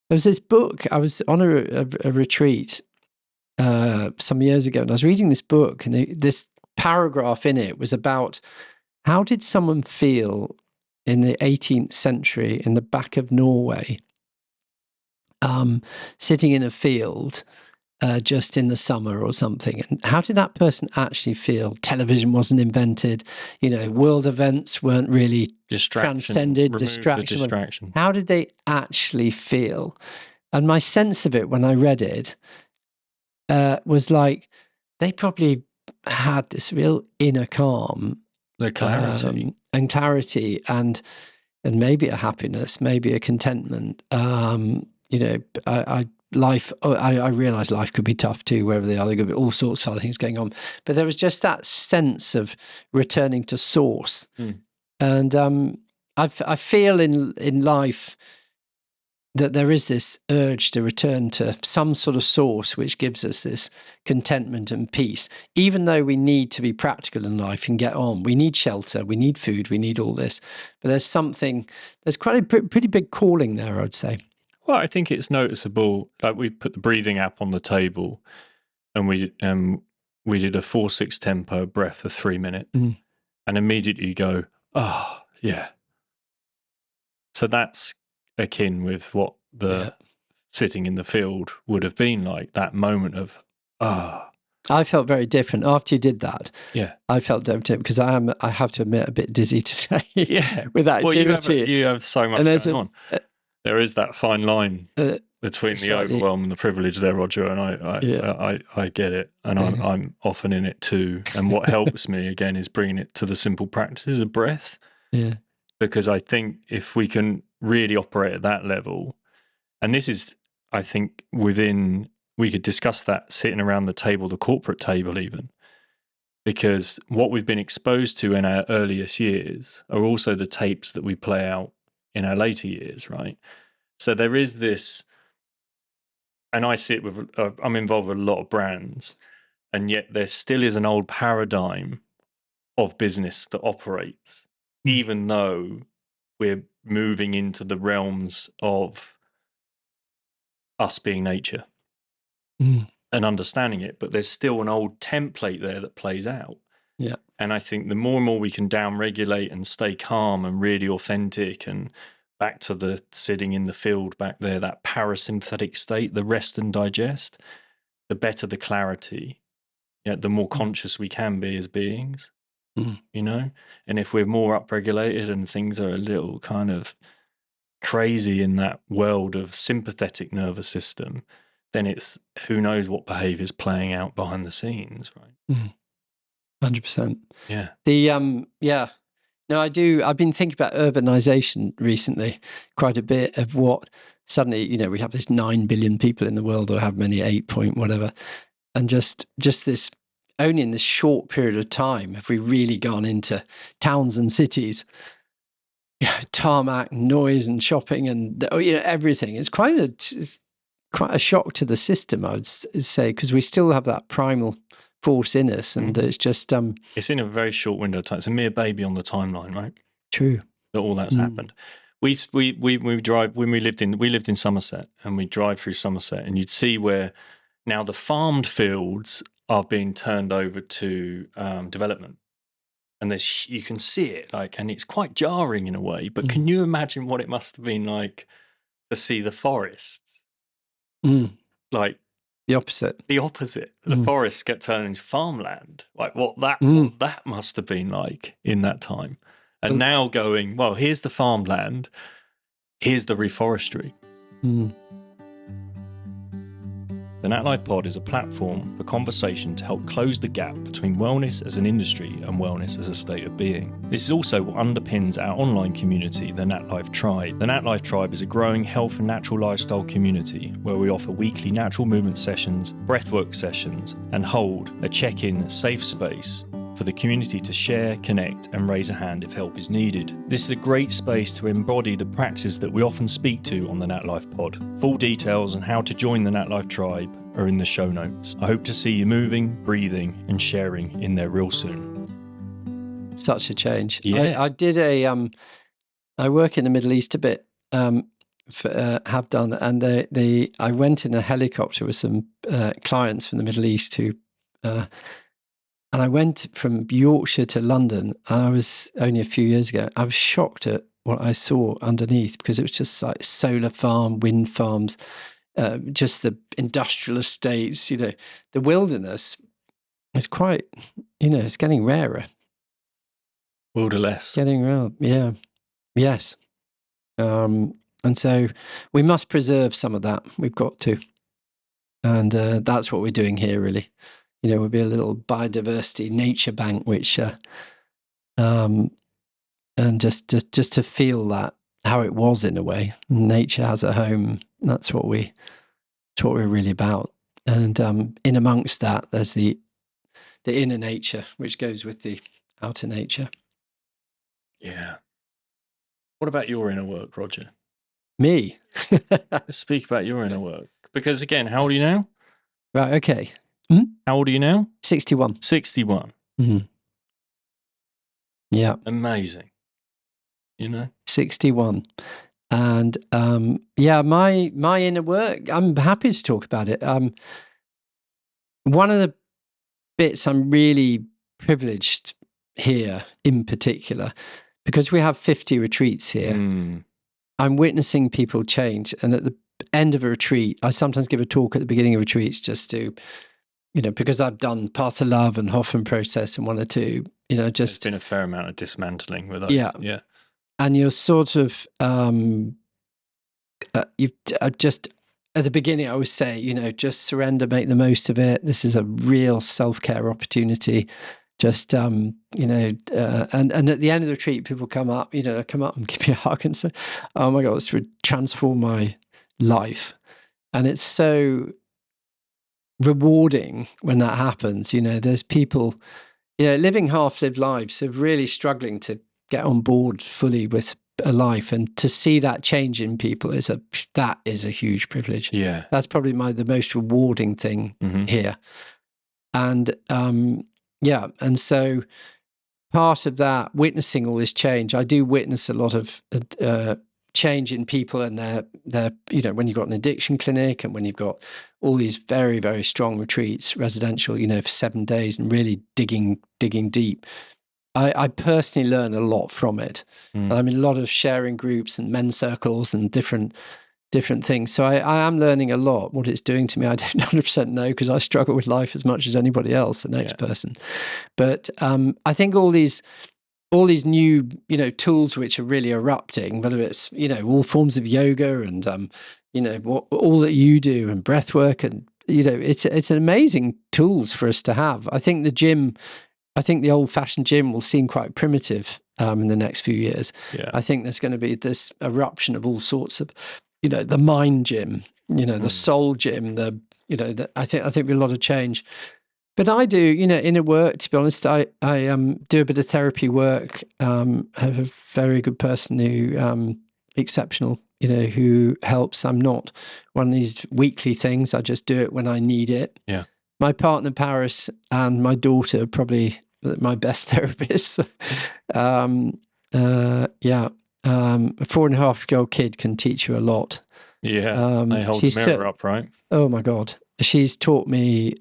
Speaker 3: was this book, I was on a retreat some years ago, and I was reading this book, and this paragraph in it was about how did someone feel in the 18th century in the back of Norway, sitting in a field just in the summer or something, and how did that person actually feel? Television wasn't invented, world events weren't really transcended, distraction. How did they actually feel? And my sense of it when I read it was like they probably had this real inner calm,
Speaker 1: the clarity
Speaker 3: and clarity, and maybe a happiness, maybe a contentment. I realised life could be tough too, wherever they are. There could be all sorts of other things going on. But there was just that sense of returning to source. And I feel in life that there is this urge to return to some sort of source which gives us this contentment and peace, even though we need to be practical in life and get on. We need shelter, we need food, we need all this. But there's quite a pretty big calling there, I would say.
Speaker 1: Well, I think it's noticeable. Like, we put the breathing app on the table, and we did a 4/6 tempo breath for 3 minutes, and immediately you go, oh, yeah. So that's akin with what the sitting in the field would have been like, that moment of,
Speaker 3: I felt very different after you did that.
Speaker 1: Yeah,
Speaker 3: I felt different because I have to admit, a bit dizzy today.
Speaker 1: Yeah,
Speaker 3: with activity.
Speaker 1: Well, you have so much going on. There is that fine line between the overwhelm and the privilege there, Roger, and I get it, and I'm often in it too. And what helps me again is bringing it to the simple practices of breath.
Speaker 3: Yeah,
Speaker 1: because I think if we can really operate at that level, and this is, I think, we could discuss that sitting around the table, the corporate table even, because what we've been exposed to in our earliest years are also the tapes that we play out in our later years, right? So there is this, and I'm involved with a lot of brands, and yet there still is an old paradigm of business that operates, even though we're moving into the realms of us being nature and understanding it, but there's still an old template there that plays out.
Speaker 3: Yeah.
Speaker 1: And I think the more and more we can down-regulate and stay calm and really authentic, and back to the sitting in the field back there, that parasympathetic state, the rest and digest, the better the clarity, the more conscious we can be as beings, And if we're more upregulated and things are a little kind of crazy in that world of sympathetic nervous system, then it's who knows what behaviour's playing out behind the scenes, right?
Speaker 3: 100%.
Speaker 1: Yeah.
Speaker 3: No, I do. I've been thinking about urbanization recently quite a bit, of what suddenly, we have this 9 billion people in the world, or have many, 8 point whatever. And just this, only in this short period of time have we really gone into towns and cities, tarmac, noise and shopping and everything. It's quite a shock to the system, I would say, because we still have that primal force in us, and it's just
Speaker 1: it's in a very short window of time. It's a mere baby on the timeline, right?
Speaker 3: True.
Speaker 1: that all that's happened. We drive when we lived in Somerset, and we drive through Somerset, and you'd see where now the farmed fields are being turned over to development, and you can see it and it's quite jarring in a way. But can you imagine what it must have been like to see the forests, like
Speaker 3: the opposite?
Speaker 1: The forests get turned into farmland. Like what that must have been like in that time. And now going, well, here's the farmland, here's the reforestry. The NatLifePod is a platform for conversation to help close the gap between wellness as an industry and wellness as a state of being. This is also what underpins our online community, the NatLife Tribe. The NatLife Tribe is a growing health and natural lifestyle community where we offer weekly natural movement sessions, breathwork sessions, and hold a check-in safe space for the community to share, connect, and raise a hand if help is needed. This is a great space to embody the practices that we often speak to on the NatLifePod. Full details on how to join the NatLife Tribe are in the show notes. I hope to see you moving, breathing, and sharing in there real soon.
Speaker 3: Such a change.
Speaker 1: Yeah.
Speaker 3: I did I work in the Middle East a bit, have done, and I went in a helicopter with some clients from the Middle East who... and I went from Yorkshire to London. I was only a few years ago. I was shocked at what I saw underneath, because it was just like solar farm, wind farms, just the industrial estates. The wilderness is quite, it's getting rarer.
Speaker 1: Wilderless.
Speaker 3: Getting rare, yeah. Yes. And so we must preserve some of that. We've got to. And that's what we're doing here, really. We'll be a little biodiversity nature bank, which, and just to feel that how it was in a way. Nature has a home. That's what we're really about. And in amongst that, there's the inner nature, which goes with the outer nature.
Speaker 1: Yeah. What about your inner work, Roger?
Speaker 3: Me?
Speaker 1: Let's speak about your inner work. Because again, how old are you now?
Speaker 3: Right. Okay.
Speaker 1: How old are you now?
Speaker 3: 61.
Speaker 1: 61.
Speaker 3: Yeah.
Speaker 1: Amazing.
Speaker 3: 61. And my inner work, I'm happy to talk about it. One of the bits I'm really privileged here in particular, because we have 50 retreats here, I'm witnessing people change. And at the end of a retreat, I sometimes give a talk at the beginning of retreats just to, because I've done Path of Love and Hoffman Process and one or two, just...
Speaker 1: There's been a fair amount of dismantling with those.
Speaker 3: Yeah. And you're sort of, you've just, at the beginning, I always say, just surrender, make the most of it. This is a real self-care opportunity. Just, and at the end of the retreat, people come up and give me a hug and say, oh my God, it's transformed my life. And it's so rewarding when that happens. There's people, living half-lived lives who are really struggling to get on board fully with a life, and to see that change in people is a huge privilege.
Speaker 1: Yeah.
Speaker 3: That's probably the most rewarding thing here. And and so part of that, witnessing all this change, I do witness a lot of change in people and their when you've got an addiction clinic and when you've got all these very, very strong retreats, residential, for 7 days, and really digging deep. I personally learn a lot from it. I'm in a lot of sharing groups and men's circles and different things. So I am learning a lot. What it's doing to me, I don't 100% know, because I struggle with life as much as anybody else, the next person. But I think all these new, tools which are really erupting, whether it's, all forms of yoga and, all that you do and breath work, and, it's an amazing tools for us to have. I think the old-fashioned gym will seem quite primitive in the next few years.
Speaker 1: Yeah.
Speaker 3: I think there's going to be this eruption of all sorts of, the mind gym, the soul gym, I think there'll be a lot of change. But I do, inner work, to be honest. I do a bit of therapy work. Have a very good person who, exceptional, who helps. I'm not one of these weekly things. I just do it when I need it.
Speaker 1: Yeah.
Speaker 3: My partner, Paris, and my daughter are probably my best therapists. A 4.5-year-old kid can teach you a lot.
Speaker 1: Yeah, they hold the mirror up, right?
Speaker 3: Oh my God, she's taught me.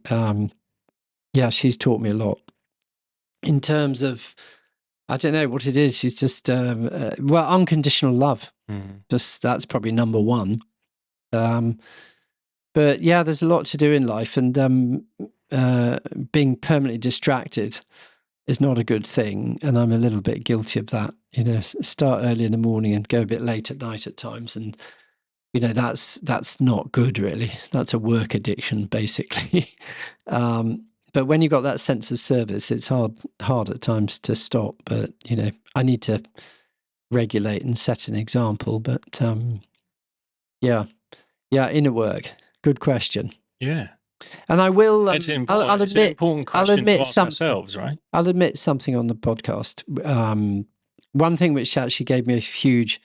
Speaker 3: She's taught me a lot in terms of, I don't know what it is. She's just unconditional love. Just that's probably number one. But yeah, there's a lot to do in life, and being permanently distracted is not a good thing. And I'm a little bit guilty of that. Start early in the morning and go a bit late at night at times, and that's not good, really. That's a work addiction, basically. But when you've got that sense of service, it's hard at times to stop. But I need to regulate and set an example. But inner work. Good question.
Speaker 1: Yeah.
Speaker 3: And I will.
Speaker 1: It's an important question to ask ourselves, right?
Speaker 3: I'll admit something on the podcast. One thing which actually gave me a huge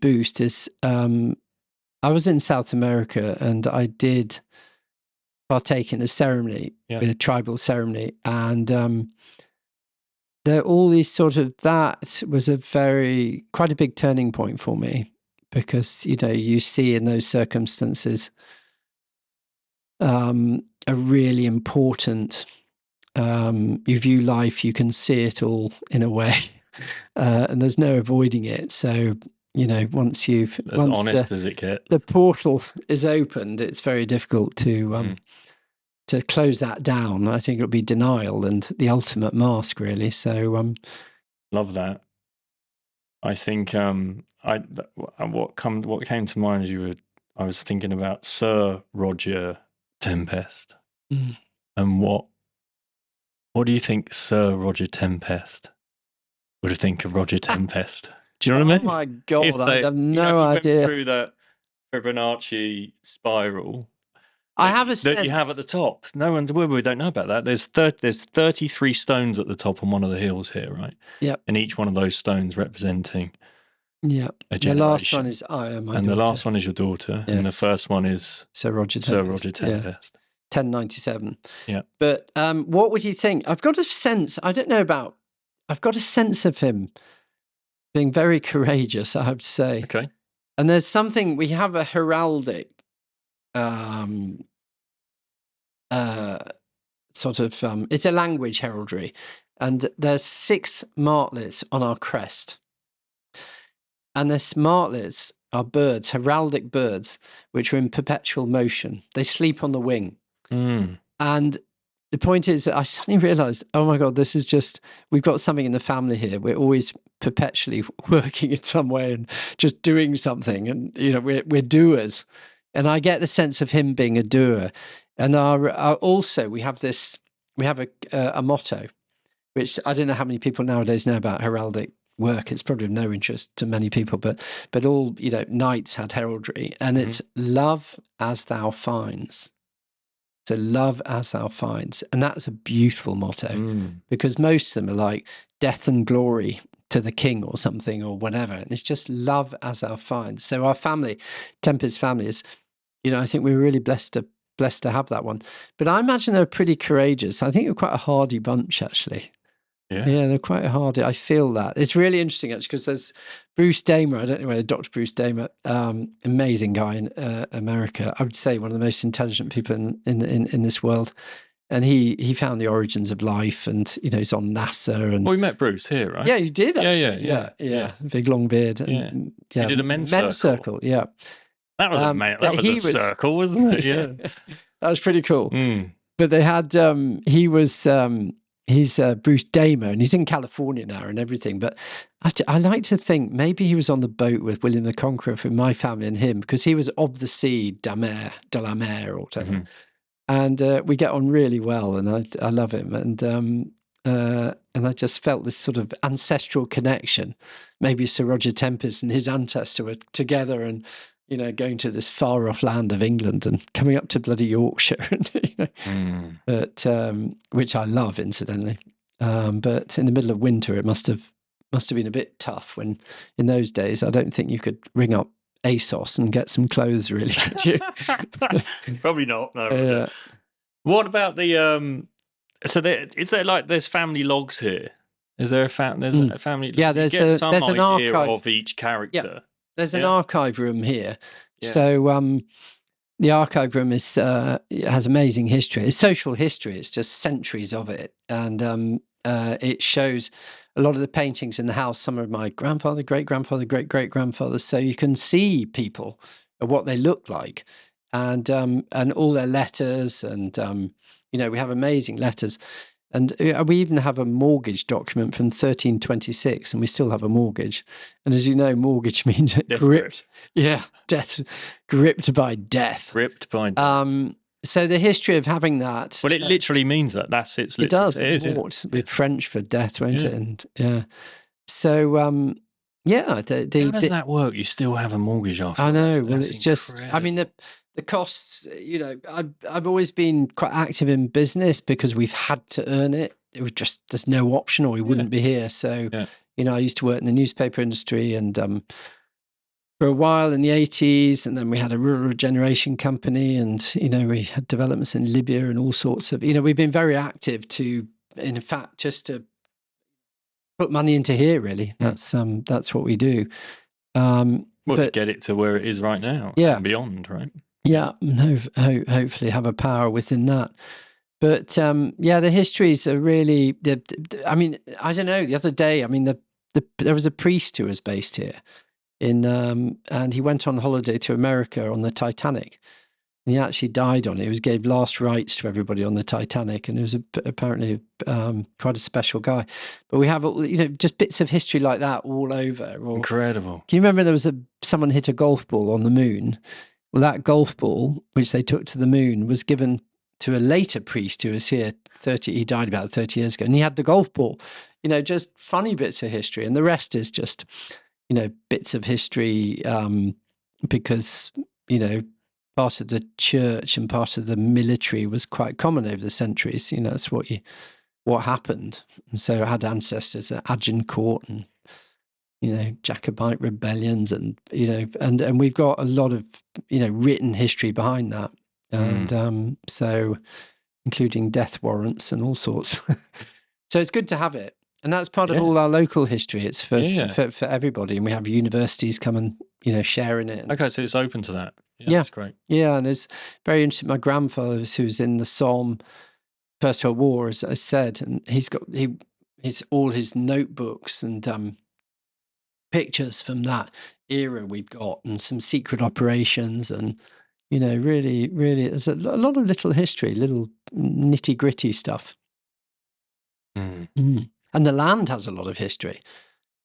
Speaker 3: boost is I was in South America and I did partake in a ceremony, a tribal ceremony, and there are all these that was quite a big turning point for me, because you see in those circumstances a really important, you view life, you can see it all in a way, and there's no avoiding it. So once
Speaker 1: honest as it gets,
Speaker 3: the portal is opened, it's very difficult to close that down. I think it'll be denial and the ultimate mask, really. So
Speaker 1: love that. I think what came to mind as I was thinking about Sir Roger Tempest. And what do you think Sir Roger Tempest would think of Roger Tempest? Do you know what I mean?
Speaker 3: Oh my God, I have no idea.
Speaker 1: Went through that Fibonacci spiral.
Speaker 3: I have a sense
Speaker 1: that you have at the top. No one's we don't know about that. There's 33 stones at the top on one of the hills here, right?
Speaker 3: Yeah.
Speaker 1: And each one of those stones representing a generation.
Speaker 3: The last one is my daughter.
Speaker 1: The last one is your daughter. Yes. And the first one is
Speaker 3: Sir Roger Tempest.
Speaker 1: Yeah.
Speaker 3: 1097.
Speaker 1: Yeah.
Speaker 3: But what would you think? I've got a sense of him being very courageous, I have to say.
Speaker 1: Okay.
Speaker 3: And there's something, we have a heraldic it's a language heraldry, and there's 6 martlets on our crest, and the martlets are birds, heraldic birds, which are in perpetual motion. They sleep on the wing. And the point is that I suddenly realized, oh my God, this is we've got something in the family here. We're always perpetually working in some way and just doing something, and we're doers. And I get the sense of him being a doer. And also we have a motto, which I don't know how many people nowadays know about heraldic work. It's probably of no interest to many people, but all knights had heraldry, and it's love as thou finds. So love as thou finds, and that's a beautiful motto, because most of them are like death and glory to the king or something or whatever, and it's just love as thou finds. So our family, Tempest family, is, I think we're really blessed to have that one. But I imagine they're pretty courageous. I think they're quite a hardy bunch, actually. Yeah, they're quite hardy. I feel that. It's really interesting, actually, because there's Bruce Damer. I don't know whether Dr. Bruce Damer, amazing guy in America. I would say one of the most intelligent people in this world. And he found the origins of life, and he's on NASA. And
Speaker 1: we met Bruce here, right?
Speaker 3: Yeah, you did.
Speaker 1: Yeah.
Speaker 3: Big long beard. And,
Speaker 1: He did a men's circle.
Speaker 3: Yeah.
Speaker 1: That was a circle, wasn't it? Yeah.
Speaker 3: That was pretty cool. But they had he's Bruce Damer, and he's in California now and everything. But I like to think maybe he was on the boat with William the Conqueror for my family and him, because he was of the sea, de la mer, or whatever. And we get on really well, and I love him. And I just felt this sort of ancestral connection. Maybe Sir Roger Tempest and his ancestor were together, and going to this far off land of England and coming up to bloody Yorkshire, but which I love, incidentally. But in the middle of winter, it must have been a bit tough. When in those days, I don't think you could ring up ASOS and get some clothes, really, could you?
Speaker 1: Probably not. No. What about the? So is there like there's family logs here? Is there there's a family?
Speaker 3: Yeah,
Speaker 1: You
Speaker 3: there's
Speaker 1: get some
Speaker 3: an
Speaker 1: idea
Speaker 3: archive
Speaker 1: of each character.
Speaker 3: There's an archive room here.
Speaker 1: Yeah.
Speaker 3: So the archive room has amazing history. It's social history. It's just centuries of it, and it shows a lot of the paintings in the house. Some of my grandfather, great grandfather, great great grandfather. So you can see people what they look like, and all their letters, and we have amazing letters. And we even have a mortgage document from 1326, and we still have a mortgage. And as you know, mortgage means gripped. Yeah, death, gripped by death.
Speaker 1: Gripped by death.
Speaker 3: So the history of having that.
Speaker 1: Well, it literally means that. That's its.
Speaker 3: It does.
Speaker 1: It is,
Speaker 3: mort, with French for death, won't it? And So
Speaker 1: how does that work? You still have a mortgage after.
Speaker 3: I know.
Speaker 1: That?
Speaker 3: Well, it's just. I mean, the costs. I've always been quite active in business because we've had to earn it. It was just there's no option, or we wouldn't be here. So I used to work in the newspaper industry, and for a while in the 80s, and then we had a rural regeneration company, and we had developments in Libya and all sorts of. We've been very active to, in fact, just to put money into here. Really, that's what we do.
Speaker 1: To get it to where it is right now, and beyond, right?
Speaker 3: Yeah, hopefully have a power within that. But the histories are really. I mean, I don't know. The other day, I mean, there was a priest who was based here, and he went on holiday to America on the Titanic. And he actually died on it. He gave last rites to everybody on the Titanic, and he was apparently quite a special guy. But we have just bits of history like that all over.
Speaker 1: Incredible.
Speaker 3: Can you remember there was someone hit a golf ball on the moon? Well, that golf ball, which they took to the moon, was given to a later priest who was here. He died about 30 years ago, and he had the golf ball. Just funny bits of history, and the rest is just, bits of history because part of the church and part of the military was quite common over the centuries. That's what happened. And so I had ancestors at Agincourt and Jacobite rebellions, and and we've got a lot of written history behind that, and so including death warrants and all sorts. So it's good to have it, and that's part of all our local history. It's for everybody, and we have universities come and share in it.
Speaker 1: Okay, so it's open to that. Yeah, that's great.
Speaker 3: Yeah, and it's very interesting. My grandfather, who was in the Somme, First World War, as I said, and he's got all his notebooks and pictures from that era we've got, and some secret operations, and really there's a lot of little history, little nitty gritty stuff. And the land has a lot of history.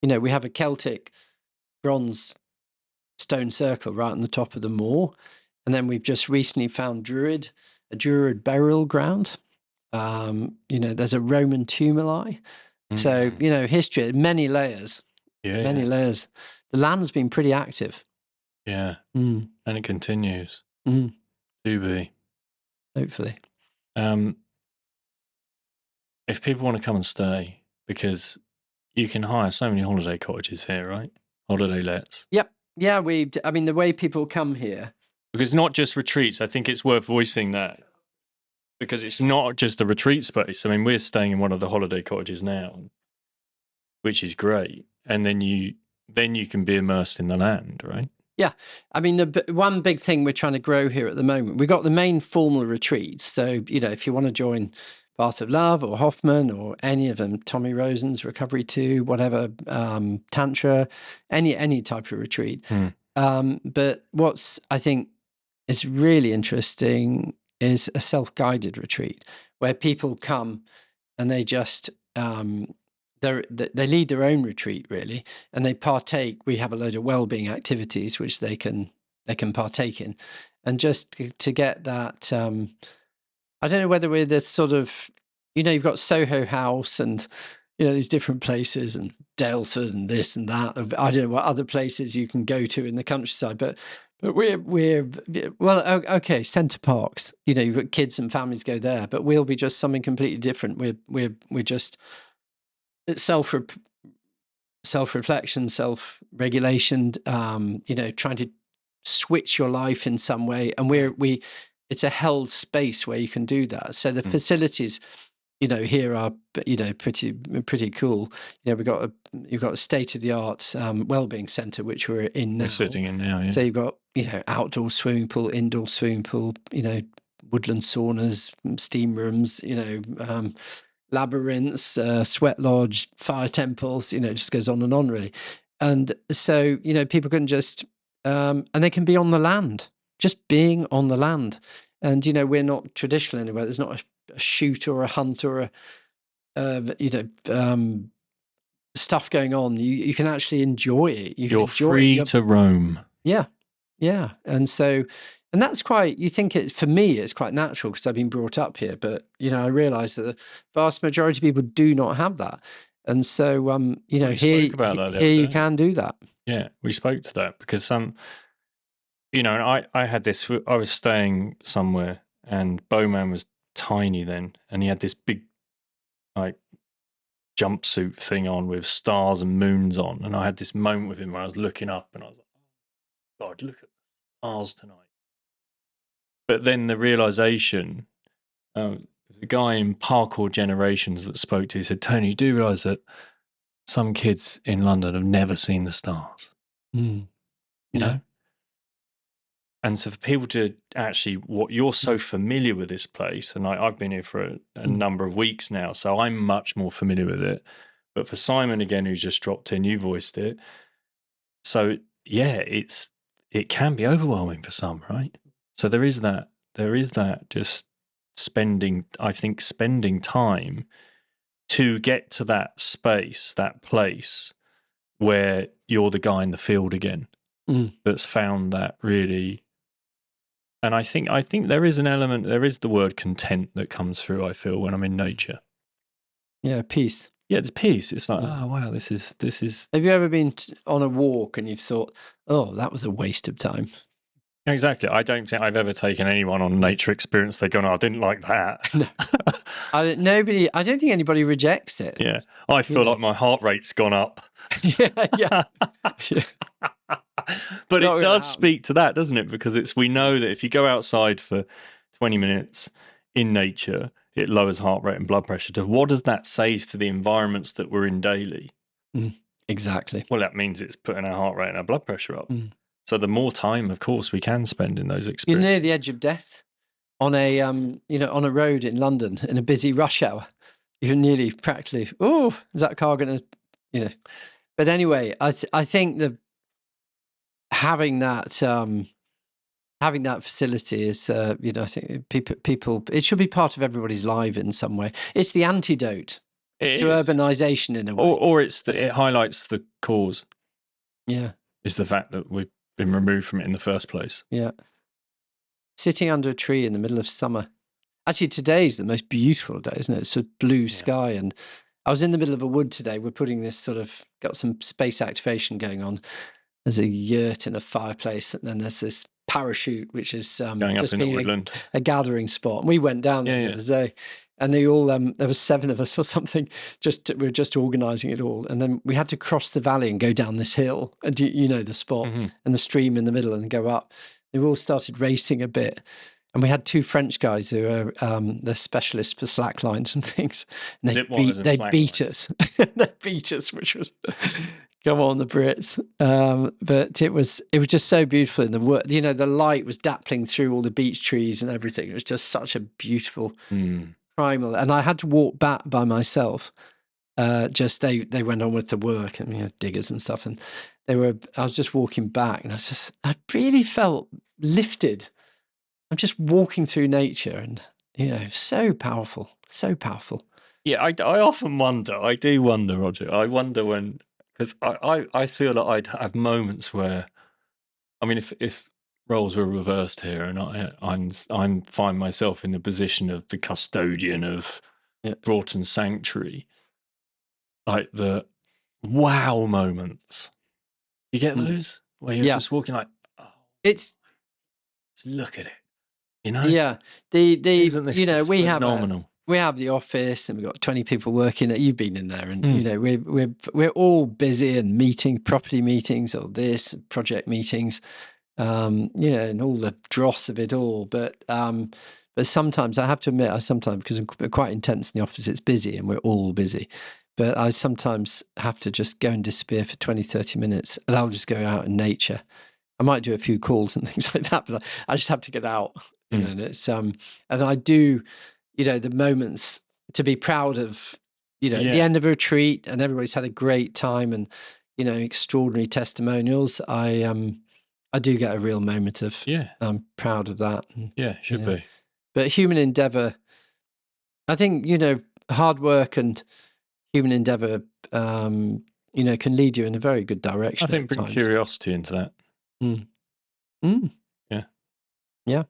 Speaker 3: We have a Celtic bronze stone circle right on the top of the moor, and then we've just recently found a Druid burial ground. There's a Roman tumuli. So history, many layers. Many layers. The land's been pretty active.
Speaker 1: Yeah. And it continues to be.
Speaker 3: Hopefully.
Speaker 1: If people want to come and stay, because you can hire so many holiday cottages here, right? Holiday lets.
Speaker 3: Yep. Yeah, the way people come here.
Speaker 1: Because not just retreats, I think it's worth voicing that. Because it's not just a retreat space. I mean, we're staying in one of the holiday cottages now, which is great. And then you can be immersed in the land, right?
Speaker 3: Yeah. I mean, the one big thing we're trying to grow here at the moment, we've got the main formal retreats. So, if you want to join Bath of Love or Hoffman or any of them, Tommy Rosen's Recovery 2, whatever, Tantra, any type of retreat. But what's, I think, is really interesting is a self-guided retreat where people come and they just... they lead their own retreat, really, and they partake. We have a load of wellbeing activities which they can partake in, and just to get that. I don't know whether we're this sort of, you've got Soho House and these different places, and Dalesford and this and that. I don't know what other places you can go to in the countryside, but we're well, okay, Centre Parks. You've got kids and families go there, but we'll be just something completely different. We're just self-reflection, self-regulation, trying to switch your life in some way. And it's a held space where you can do that. So the facilities here are, pretty cool. You've got a state-of-the-art Wellbeing centre, which we're in now.
Speaker 1: We're sitting in now, yeah.
Speaker 3: So you've got, outdoor swimming pool, indoor swimming pool, woodland saunas, steam rooms, labyrinths, sweat lodge, fire temples, it just goes on and on, really. And so, people can just, and they can be on the land, just being on the land. And, we're not traditional anywhere. There's not a shoot or a hunt or stuff going on. You can actually enjoy it.
Speaker 1: You're free to roam.
Speaker 3: Yeah. Yeah. And so, and that's quite, you think for me, it's quite natural because I've been brought up here, but, I realise that the vast majority of people do not have that. And so, here you can do that.
Speaker 1: Yeah, we spoke to that because and I had this, I was staying somewhere and Bowman was tiny then, and he had this big, like, jumpsuit thing on with stars and moons on. And I had this moment with him where I was looking up and I was like, oh, God, look at the stars tonight. But then the realization, the guy in Parkour Generations that spoke to, he said, Tony, you do realize that some kids in London have never seen the stars, you know? And so for people to actually, what you're so familiar with this place, and I've been here for a number of weeks now, so I'm much more familiar with it. But for Simon, again, who's just dropped in, you voiced it. So yeah, it can be overwhelming for some, right? So there is that just spending time to get to that space, that place where you're the guy in the field again, that's found that really. And I think there is an element, there is the word content that comes through, I feel, when I'm in nature.
Speaker 3: Yeah, peace.
Speaker 1: Yeah, there's peace. It's like, oh, wow, this is.
Speaker 3: Have you ever been on a walk and you've thought, oh, that was a waste of time?
Speaker 1: Exactly. I don't think I've ever taken anyone on a nature experience. They're going, oh, I didn't like that.
Speaker 3: No. I don't think anybody rejects it.
Speaker 1: Yeah. I feel like my heart rate's gone up.
Speaker 3: yeah.
Speaker 1: But it does speak to that, doesn't it? Because we know that if you go outside for 20 minutes in nature, it lowers heart rate and blood pressure. What does that say to the environments that we're in daily?
Speaker 3: Exactly.
Speaker 1: Well, that means it's putting our heart rate and our blood pressure up. So the more time, of course, we can spend in those experiences.
Speaker 3: You're near the edge of death on a on a road in London in a busy rush hour. You're nearly practically, oh, is that car going to, But anyway, I think having that facility is, I think people, it should be part of everybody's life in some way. It's the antidote to urbanization in a way.
Speaker 1: Or it highlights the cause.
Speaker 3: Yeah.
Speaker 1: Is the fact that we've been removed from it in the first place.
Speaker 3: Yeah. Sitting under a tree in the middle of summer. Actually, today's the most beautiful day, isn't it? It's a blue sky. And I was in the middle of a wood today. We're putting this got some space activation going on. There's a yurt and a fireplace, and then there's this parachute, which is
Speaker 1: going up in the woodland,
Speaker 3: a gathering spot. And we went down the other day, and they all there was 7 of us or something. We were just organising it all, and then we had to cross the valley and go down this hill, and the spot and the stream in the middle, and go up. They all started racing a bit, and we had 2 French guys who are they're specialists for slack lines and things, and they beat us. They beat us, which was. Come on, the Brits. But it was just so beautiful in the wood. The light was dappling through all the beech trees and everything. It was just such a beautiful primal. And I had to walk back by myself. They went on with the work and diggers and stuff. And I was just walking back, and I really felt lifted. I'm just walking through nature, and so powerful, so powerful.
Speaker 1: Yeah, I often wonder. I do wonder, Roger. I wonder when. Because I feel that I'd have moments where, I mean, if roles were reversed here, and I find myself in the position of the custodian of Broughtton Sanctuary, like the wow moments. You get those where you're just walking like, oh,
Speaker 3: it's
Speaker 1: look at it,
Speaker 3: Yeah,
Speaker 1: isn't this
Speaker 3: we
Speaker 1: phenomenal?
Speaker 3: We have the office, and we've got 20 people working. You've been in there, and we're all busy and meeting, property meetings, or this project meetings, and all the dross of it all. But But sometimes I have to admit, because I'm quite intense in the office, it's busy and we're all busy. But I sometimes have to just go and disappear for 20, 30 minutes, and I'll just go out in nature. I might do a few calls and things like that, but I just have to get out. And it's and I do, the moments to be proud of, at the end of a retreat and everybody's had a great time and, extraordinary testimonials. I do get a real moment of, I'm proud of that. And,
Speaker 1: should be.
Speaker 3: But human endeavor, I think, hard work and human endeavor, can lead you in a very good direction.
Speaker 1: I think bring curiosity into that.
Speaker 3: Yeah.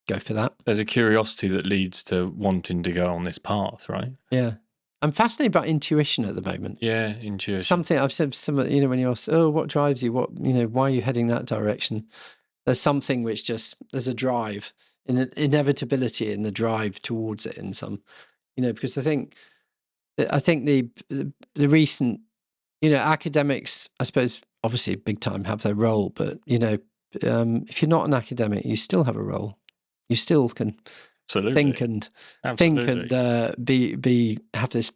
Speaker 3: Go for that.
Speaker 1: There's a curiosity that leads to wanting to go on this path, right?
Speaker 3: Yeah. I'm fascinated about intuition at the moment.
Speaker 1: Yeah, intuition.
Speaker 3: Something I've said, when you ask, what drives you? Why are you heading that direction? There's something which there's a drive, an inevitability in the drive towards it in some, because I think the recent, academics, I suppose, obviously big time have their role, but, if you're not an academic, you still have a role. You still can think and have this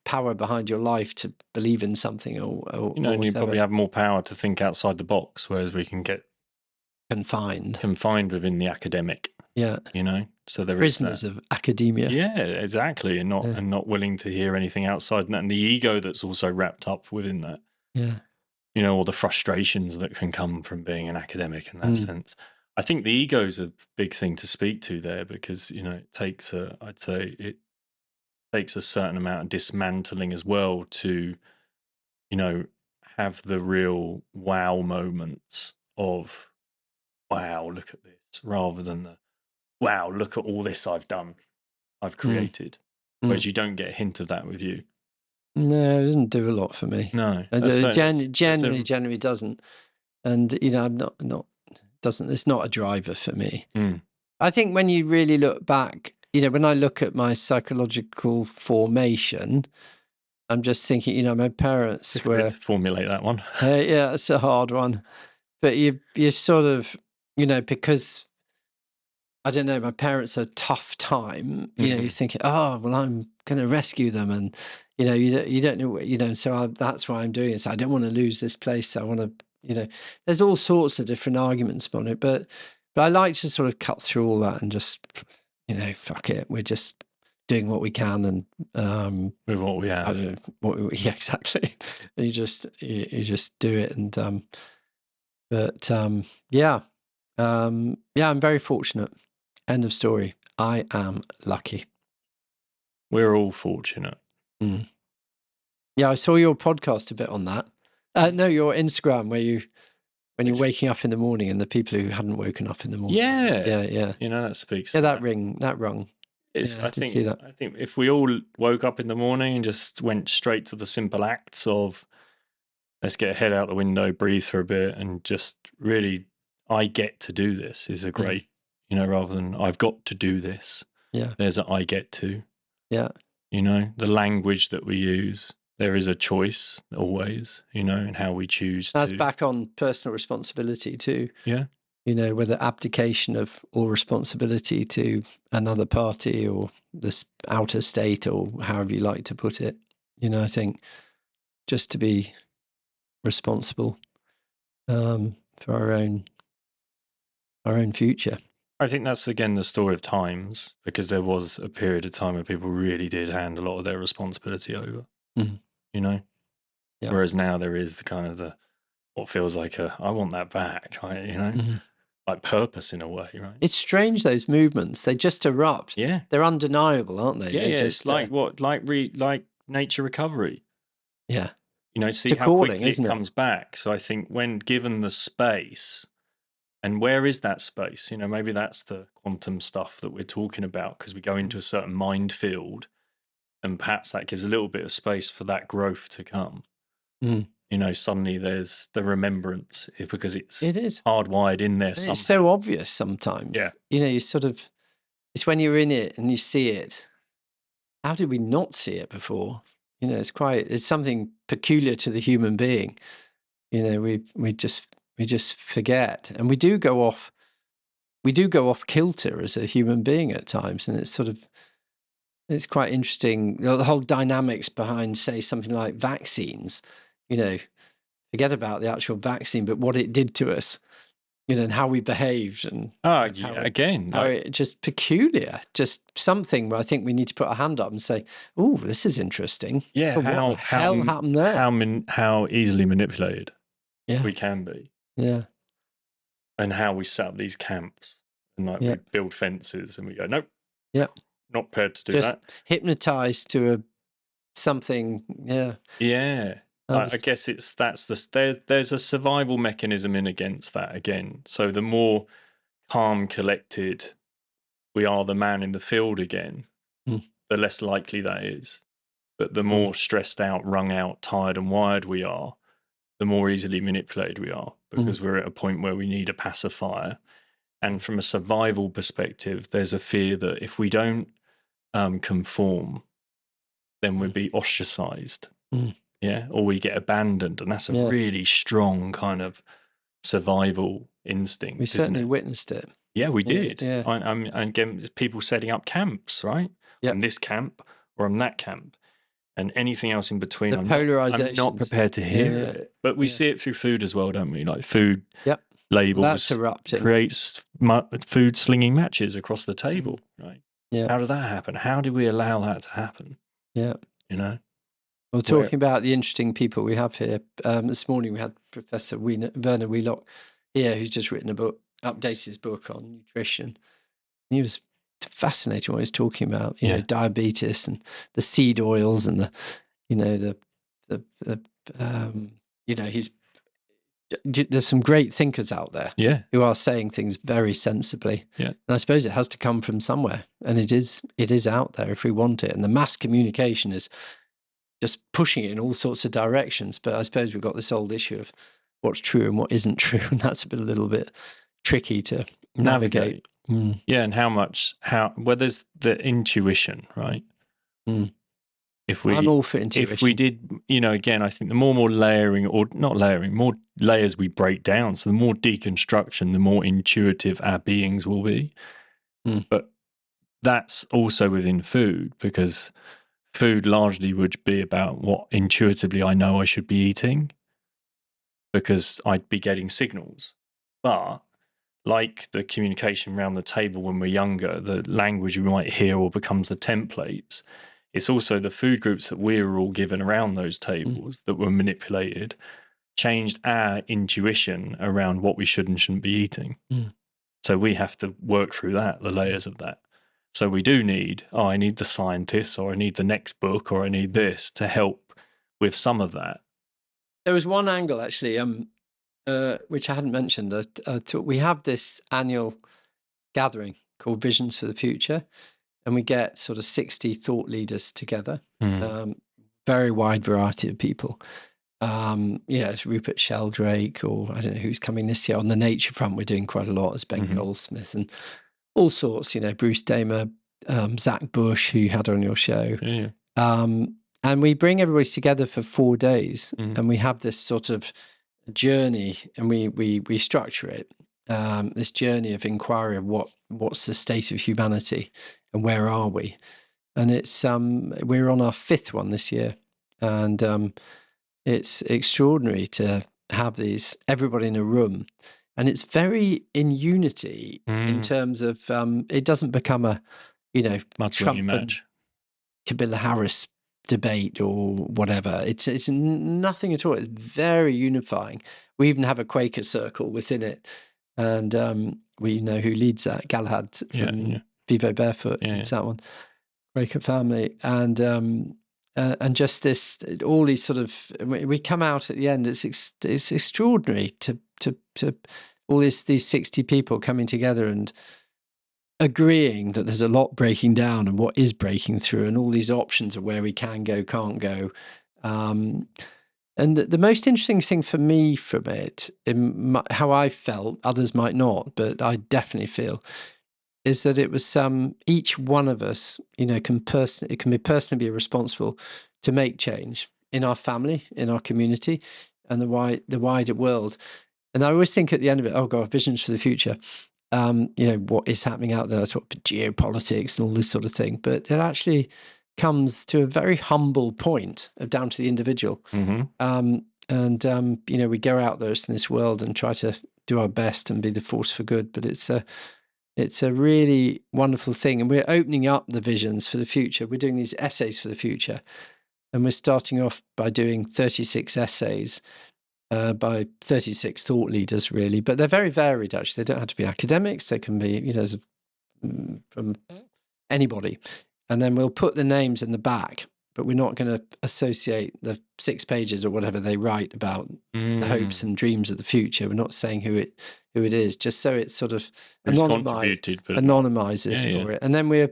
Speaker 3: power behind your life to believe in something or
Speaker 1: and you probably have more power to think outside the box, whereas we can get confined within the academic.
Speaker 3: Yeah.
Speaker 1: So there
Speaker 3: prisoners of academia.
Speaker 1: Yeah, exactly. And not willing to hear anything outside that. And the ego that's also wrapped up within that.
Speaker 3: Yeah.
Speaker 1: All the frustrations that can come from being an academic in that sense. I think the ego is a big thing to speak to there because, it takes it takes a certain amount of dismantling as well to, have the real wow moments of, wow, look at this, rather than the, wow, look at all this I've done, I've created. Whereas you don't get a hint of that with you.
Speaker 3: No, it doesn't do a lot for me.
Speaker 1: No.
Speaker 3: Generally doesn't. And, I'm not doesn't, it's not a driver for me. I think when you really look back, when I look at my psychological formation, I'm just thinking, my parents were...
Speaker 1: formulate that one.
Speaker 3: Yeah, it's a hard one. But you're sort of, because, I don't know, my parents are a tough time, you're thinking, oh, well, I'm going to rescue them. And, you don't know, so that's why I'm doing it. So I don't want to lose this place. I want to, there's all sorts of different arguments on it. But I like to sort of cut through all that and just, fuck it. We're just doing what we can and
Speaker 1: with what we have.
Speaker 3: I don't know, yeah, exactly. And you just do it. And I'm very fortunate. End of story. I am lucky.
Speaker 1: We're all fortunate.
Speaker 3: Yeah, I saw your podcast a bit on that. No, your Instagram when you're waking up in the morning and the people who hadn't woken up in the morning.
Speaker 1: Yeah. That speaks.
Speaker 3: Yeah, that rung.
Speaker 1: I think if we all woke up in the morning and just went straight to the simple acts of let's get a head out the window, breathe for a bit, and just really, I get to do this is a great, rather than I've got to do this.
Speaker 3: Yeah.
Speaker 1: There's a I get to.
Speaker 3: Yeah.
Speaker 1: The language that we use. There is a choice always, in how we choose.
Speaker 3: That's back on personal responsibility too.
Speaker 1: Yeah.
Speaker 3: Whether abdication of all responsibility to another party or this outer state or however you like to put it. I think just to be responsible for our own future.
Speaker 1: I think that's, again, the story of times, because there was a period of time where people really did hand a lot of their responsibility over.
Speaker 3: Yeah.
Speaker 1: Whereas now there is the kind of what feels like I want that back, like purpose in a way, right?
Speaker 3: It's strange, those movements, they just erupt.
Speaker 1: Yeah.
Speaker 3: They're undeniable, aren't they?
Speaker 1: Yeah, it's like like nature recovery.
Speaker 3: Yeah.
Speaker 1: See how quickly it comes back. So I think when given the space, and where is that space? Maybe that's the quantum stuff that we're talking about, because we go into a certain mind field, and perhaps that gives a little bit of space for that growth to come. Suddenly there's the remembrance, because it is hardwired in there.
Speaker 3: It's so obvious sometimes.
Speaker 1: Yeah.
Speaker 3: You sort of, it's when you're in it and you see it. How did we not see it before? It's something peculiar to the human being. We just forget, and we do go off we do go off kilter as a human being at times, and it's quite interesting. The whole dynamics behind, say, something like vaccines. Forget about the actual vaccine, but what it did to us. And how we behaved, and just peculiar, just something where I think we need to put our hand up and say, "Oh, this is interesting."
Speaker 1: Yeah,
Speaker 3: but what the hell happened there?
Speaker 1: How easily manipulated we can be.
Speaker 3: Yeah,
Speaker 1: and how we set up these camps, and we build fences, and we go, nope, not prepared to do
Speaker 3: just
Speaker 1: that.
Speaker 3: Hypnotized to something.
Speaker 1: Yeah. I guess there's a survival mechanism in against that again. So the more calm, collected we are, the man in the field again, the less likely that is. But the more stressed out, wrung out, tired and wired we are, the more easily manipulated we are, because we're at a point where we need a pacifier. And from a survival perspective, there's a fear that if we don't conform, then we'll be ostracized. Yeah, or we get abandoned, and that's a really strong kind of survival instinct.
Speaker 3: We certainly witnessed it.
Speaker 1: Yeah, we did. Yeah. And again, people setting up camps, right?
Speaker 3: Yeah.
Speaker 1: On this camp or on that camp, and anything else in between.
Speaker 3: I'm
Speaker 1: not prepared to hear it. But we see it through food as well, don't we? Like food labels
Speaker 3: that's erupting.
Speaker 1: Creates food slinging matches across the table, right? Yeah. How did that happen? How did we allow that to happen?
Speaker 3: Yeah. Well, talking about the interesting people we have here, this morning we had Professor Werner Wheelock here, who's just written a book, updated his book on nutrition. He was fascinating what he was talking about, diabetes and the seed oils and there's some great thinkers out there who are saying things very sensibly. Yeah. And I suppose it has to come from somewhere, and it is out there if we want it. And the mass communication is just pushing it in all sorts of directions. But I suppose we've got this old issue of what's true and what isn't true, and that's a little bit tricky to navigate.
Speaker 1: Yeah, and there's the intuition, right?
Speaker 3: I'm all for intuition.
Speaker 1: If we did, again, I think the more layering, or not layering, more layers we break down, so the more deconstruction, the more intuitive our beings will be. But that's also within food, because food largely would be about what intuitively I know I should be eating, because I'd be getting signals. But like the communication around the table when we're younger, the language we might hear or becomes the templates, it's also the food groups that we were all given around those tables that were manipulated, changed our intuition around what we should and shouldn't be eating. So we have to work through that, the layers of that. So we do need, I need the scientists, or I need the next book, or I need this to help with some of that.
Speaker 3: There was one angle, actually, which I hadn't mentioned. We have this annual gathering called Visions for the Future, and we get sort of 60 thought leaders together, very wide variety of people. It's Rupert Sheldrake, or I don't know who's coming this year. On the nature front, we're doing quite a lot, as Ben Goldsmith and all sorts, Bruce Damer, Zach Bush, who you had on your show. And we bring everybody together for 4 days, and we have this sort of journey, and we structure it, this journey of inquiry of what's the state of humanity and where are we. And it's we're on our 5th one this year, and it's extraordinary to have everybody in a room. And it's very in unity in terms of it doesn't become a, Trump match, Kamala Harris debate or whatever. It's nothing at all. It's very unifying. We even have a Quaker circle within it, and we know who leads that. Galahad from Vivo Barefoot. It's that one. Quaker family, and just this, all these sort of. We come out at the end. It's extraordinary to all these 60 people coming together and agreeing that there's a lot breaking down and what is breaking through, and all these options of where we can go, can't go. And the most interesting thing for me from it, how I felt, others might not, but I definitely feel, is that it was each one of us, can personally be responsible to make change in our family, in our community, and the wider world. And I always think at the end of it, oh God, visions for the future. what is happening out there. I talk about geopolitics and all this sort of thing, but it actually comes to a very humble point of down to the individual. We go out there in this world and try to do our best and be the force for good. But it's a really wonderful thing, and we're opening up the visions for the future. We're doing these essays for the future, and we're starting off by doing 36 essays. By 36 thought leaders, really, but they're very varied. Actually, they don't have to be academics. They can be, from anybody. And then we'll put the names in the back, but we're not going to associate the 6 pages or whatever they write about the hopes and dreams of the future. We're not saying who it is, just so it's sort of anonymizes for it. And then we've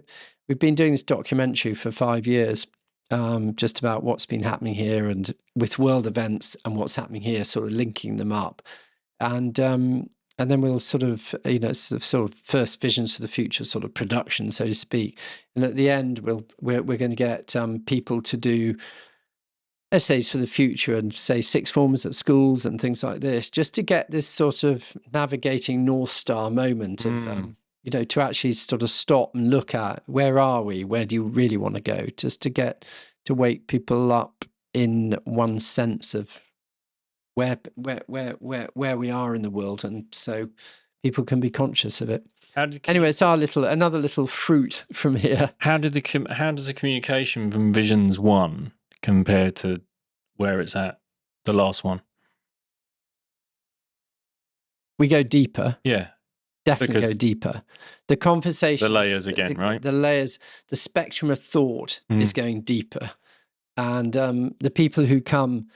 Speaker 3: been doing this documentary for 5 years. Just about what's been happening here and with world events and what's happening here, sort of linking them up, and then we'll sort of first visions for the future, sort of production, so to speak. And at the end, we're going to get people to do essays for the future and say 6 forms at schools and things like this, just to get this sort of navigating North Star moment of. To actually sort of stop and look at where are we? Where do you really want to go? Just to wake people up in one sense of where we are in the world, and so people can be conscious of it. Anyway, it's another little fruit from here.
Speaker 1: How does the communication from Visions 1 compare to where it's at, the last one?
Speaker 3: We go deeper.
Speaker 1: Yeah.
Speaker 3: Definitely go deeper. The conversation,
Speaker 1: the layers again, right?
Speaker 3: The layers, the spectrum of thought is going deeper, and the people who come,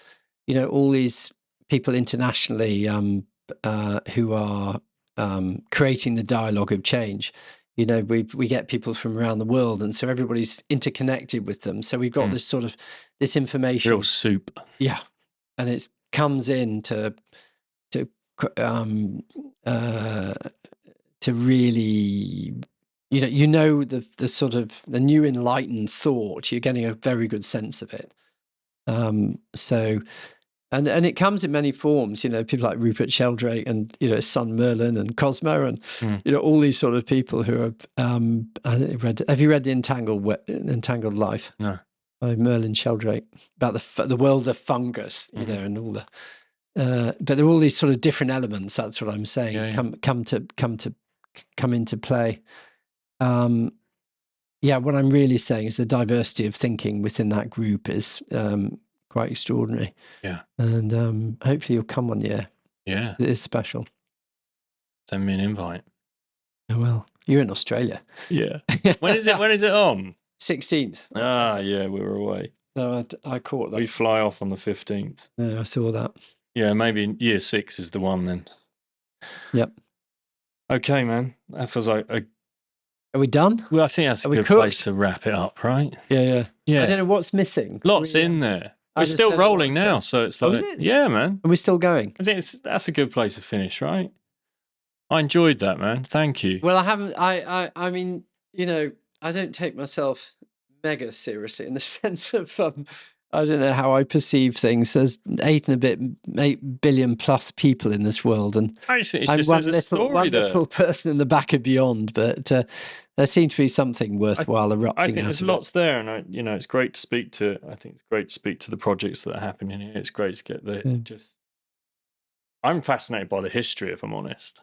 Speaker 3: all these people internationally who are creating the dialogue of change. We get people from around the world, and so everybody's interconnected with them. So we've got this sort of this information,
Speaker 1: real soup,
Speaker 3: and it comes in to really, the sort of the new enlightened thought. You're getting a very good sense of it. So, and it comes in many forms. People like Rupert Sheldrake and son Merlin and Cosmo and all these sort of people who are. Have you read the Entangled Life?
Speaker 1: No.
Speaker 3: By Merlin Sheldrake, about the world of fungus, and all the. But there are all these sort of different elements. That's what I'm saying. Come into play. What I'm really saying is the diversity of thinking within that group is quite extraordinary. Yeah. And hopefully you'll come one year.
Speaker 1: Yeah.
Speaker 3: It is special.
Speaker 1: Send me an invite.
Speaker 3: Oh, well, you're in Australia.
Speaker 1: Yeah. When is it on?
Speaker 3: 16th.
Speaker 1: Ah, yeah, we were away.
Speaker 3: No, I caught that.
Speaker 1: We fly off on the 15th.
Speaker 3: No, I saw that.
Speaker 1: Yeah, maybe year 6 is the one then.
Speaker 3: Yep.
Speaker 1: Okay, man. That feels like
Speaker 3: Are we done?
Speaker 1: Well, I think that's a good place to wrap it up, right?
Speaker 3: Yeah. I don't know what's missing.
Speaker 1: Lots in there. We're still rolling now, so it's like, yeah, man.
Speaker 3: And we're still going.
Speaker 1: I think that's a good place to finish, right? I enjoyed that, man. Thank you.
Speaker 3: Well, I haven't. I mean, I don't take myself mega seriously in the sense of I don't know how I perceive things. There's 8 billion plus people in this world, and
Speaker 1: actually,
Speaker 3: I'm one little person in the back of beyond. But there seems to be something worthwhile erupting.
Speaker 1: I think there's lots there, and it's great to speak to. I think it's great to speak to the projects that are happening here. It's great to get I'm fascinated by the history, if I'm honest.